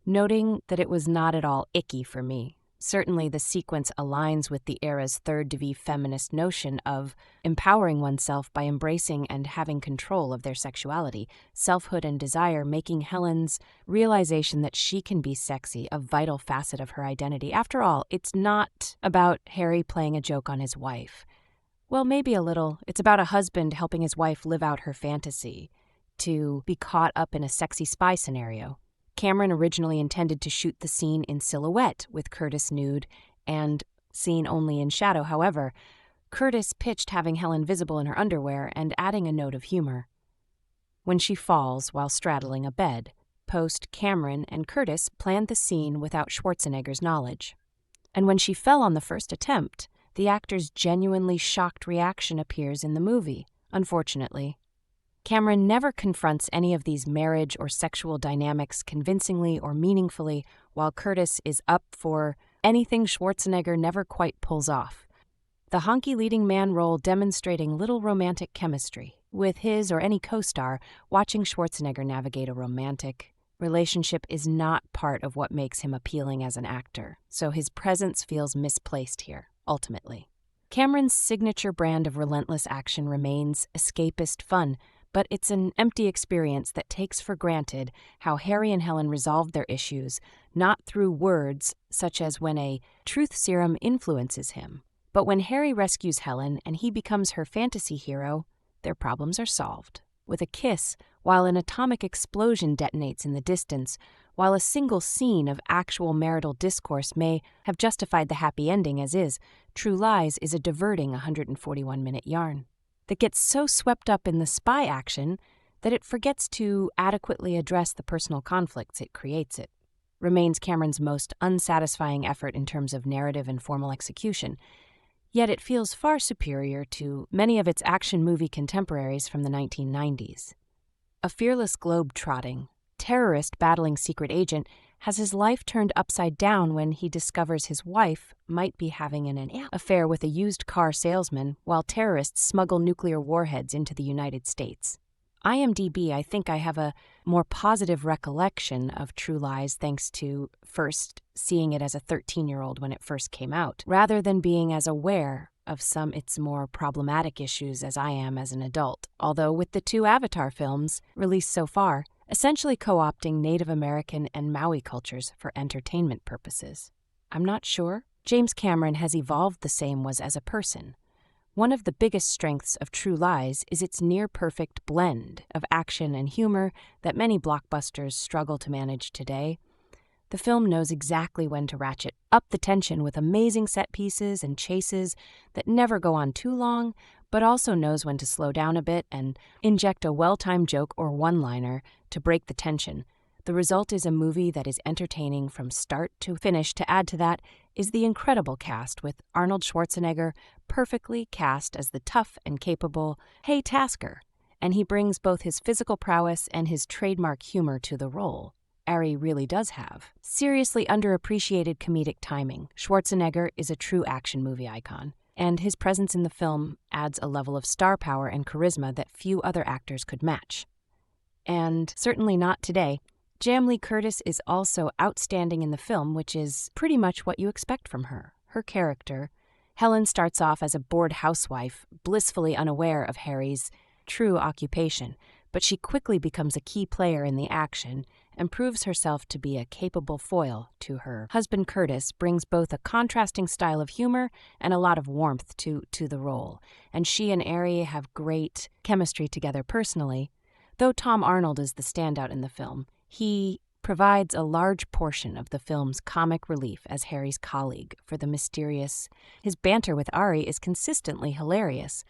noting that it was not at all icky for me. Certainly the sequence aligns with the era's third to be feminist notion of empowering oneself by embracing and having control of their sexuality, selfhood and desire, making Helen's realization that she can be sexy a vital facet of her identity. After all, it's not about Harry playing a joke on his wife. Well, maybe a little. It's about a husband helping his wife live out her fantasy to be caught up in a sexy spy scenario. Cameron originally intended to shoot the scene in silhouette with Curtis nude and seen only in shadow. However, Curtis pitched having Helen visible in her underwear and adding a note of humor. When she falls while straddling a bed, Cameron and Curtis planned the scene without Schwarzenegger's knowledge. And when she fell on the first attempt, the actor's genuinely shocked reaction appears in the movie, unfortunately. Cameron never confronts any of these marriage or sexual dynamics convincingly or meaningfully, while Curtis is up for anything Schwarzenegger never quite pulls off. The honky leading man role demonstrating little romantic chemistry, with his or any co-star watching Schwarzenegger navigate a romantic relationship is not part of what makes him appealing as an actor, so his presence feels misplaced here, ultimately. Cameron's signature brand of relentless action remains escapist fun, but it's an empty experience that takes for granted how Harry and Helen resolve their issues, not through words such as when a truth serum influences him, but when Harry rescues Helen and he becomes her fantasy hero, their problems are solved. With a kiss, while an atomic explosion detonates in the distance, while a single scene of actual marital discourse may have justified the happy ending as is, True Lies is a diverting 141-minute yarn that gets so swept up in the spy action that it forgets to adequately address the personal conflicts it creates. It remains Cameron's most unsatisfying effort in terms of narrative and formal execution, yet it feels far superior to many of its action movie contemporaries from the 1990s. A fearless globe-trotting, terrorist battling secret agent has his life turned upside down when he discovers his wife might be having an affair with a used car salesman while terrorists smuggle nuclear warheads into the United States. IMDb, I think I have a more positive recollection of True Lies thanks to first seeing it as a 13-year-old when it first came out, rather than being as aware of some its more problematic issues as I am as an adult, although with the two Avatar films released so far, essentially co-opting Native American and Maui cultures for entertainment purposes. I'm not sure James Cameron has evolved the same was as a person. One of the biggest strengths of True Lies is its near-perfect blend of action and humor that many blockbusters struggle to manage today. The film knows exactly when to ratchet up the tension with amazing set pieces and chases that never go on too long, but also knows when to slow down a bit and inject a well-timed joke or one-liner to break the tension. The result is a movie that is entertaining from start to finish. To add to that, is the incredible cast with Arnold Schwarzenegger perfectly cast as the tough and capable Hey Tasker, and he brings both his physical prowess and his trademark humor to the role. Ari really does have seriously underappreciated comedic timing. Schwarzenegger is a true action movie icon, and his presence in the film adds a level of star power and charisma that few other actors could match. And certainly not today. Jamie Lee Curtis is also outstanding in the film, which is pretty much what you expect from her. Her character, Helen, starts off as a bored housewife, blissfully unaware of Harry's true occupation, but she quickly becomes a key player in the action and proves herself to be a capable foil to her husband. Curtis brings both a contrasting style of humor and a lot of warmth to the role, and she and Ari have great chemistry together personally. Though Tom Arnold is the standout in the film, he provides a large portion of the film's comic relief as Harry's colleague for the mysterious. His banter with Ari is consistently hilarious.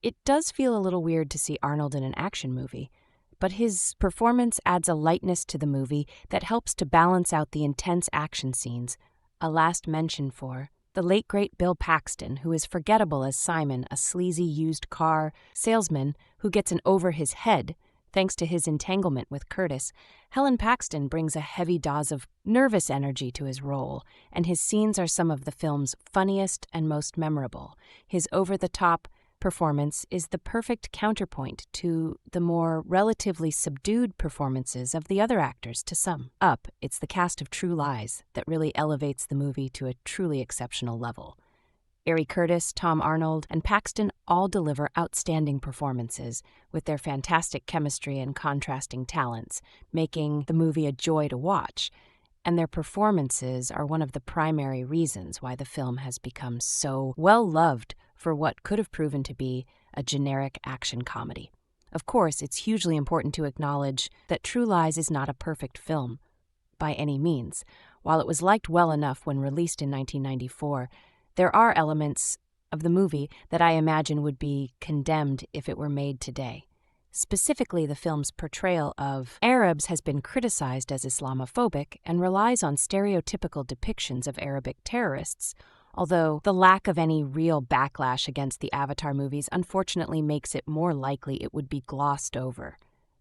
It does feel a little weird to see Arnold in an action movie, but his performance adds a lightness to the movie that helps to balance out the intense action scenes. A last mention for the late great Bill Paxton, who is forgettable as Simon, a sleazy used car salesman who gets an over his head thanks to his entanglement with Curtis. Helen Paxton brings a heavy dose of nervous energy to his role, and his scenes are some of the film's funniest and most memorable. His over-the-top performance is the perfect counterpoint to the more relatively subdued performances of the other actors. To sum up, it's the cast of True Lies that really elevates the movie to a truly exceptional level. Ari Curtis, Tom Arnold, and Paxton all deliver outstanding performances with their fantastic chemistry and contrasting talents, making the movie a joy to watch. And their performances are one of the primary reasons why the film has become so well-loved for what could have proven to be a generic action comedy. Of course, it's hugely important to acknowledge that True Lies is not a perfect film, by any means. While it was liked well enough when released in 1994, there are elements of the movie that I imagine would be condemned if it were made today. Specifically, the film's portrayal of Arabs has been criticized as Islamophobic and relies on stereotypical depictions of Arabic terrorists, although the lack of any real backlash against the Avatar movies unfortunately makes it more likely it would be glossed over.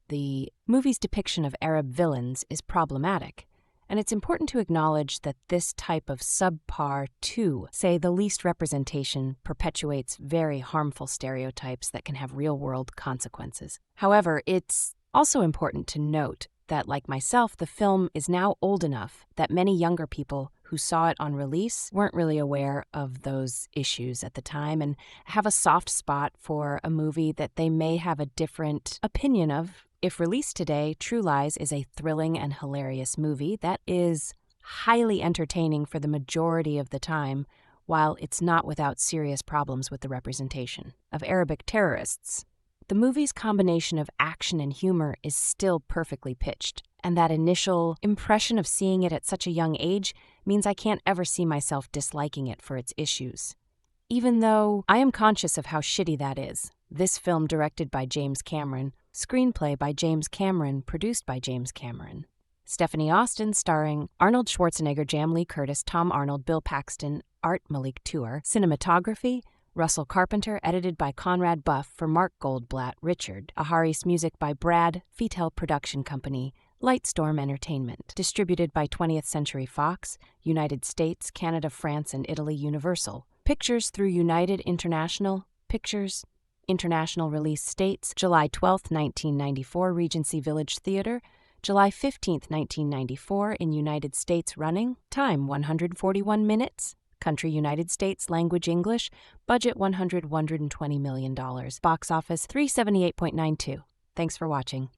The movie's depiction of Arab villains is problematic, and it's important to acknowledge that this type of subpar to, say the least representation, perpetuates very harmful stereotypes that can have real-world consequences. However, it's also important to note that, like myself, the film is now old enough that many younger people who saw it on release weren't really aware of those issues at the time and have a soft spot for a movie that they may have a different opinion of. If released today, True Lies is a thrilling and hilarious movie that is highly entertaining for the majority of the time, while it's not without serious problems with the representation of Arabic terrorists. The movie's combination of action and humor is still perfectly pitched, and that initial impression of seeing it at such a young age means I can't ever see myself disliking it for its issues. Even though I am conscious of how shitty that is, this film, directed by James Cameron, screenplay by James Cameron, produced by James Cameron. Stephanie Austin, starring Arnold Schwarzenegger, Jamie Lee Curtis, Tom Arnold, Bill Paxton, Art Malik Tour. Cinematography, Russell Carpenter, edited by Conrad Buff for Mark Goldblatt, Richard. Ahari's music by Brad Fetel Production Company, Lightstorm Entertainment. Distributed by 20th Century Fox, United States, Canada, France, and Italy, Universal. Pictures through United International Pictures. International release states: July 12, 1994, Regency Village Theater. July 15, 1994, in United States. Running time 141 minutes. Country United States. Language English. Budget $120 million. Box office $378.92. Thanks for watching.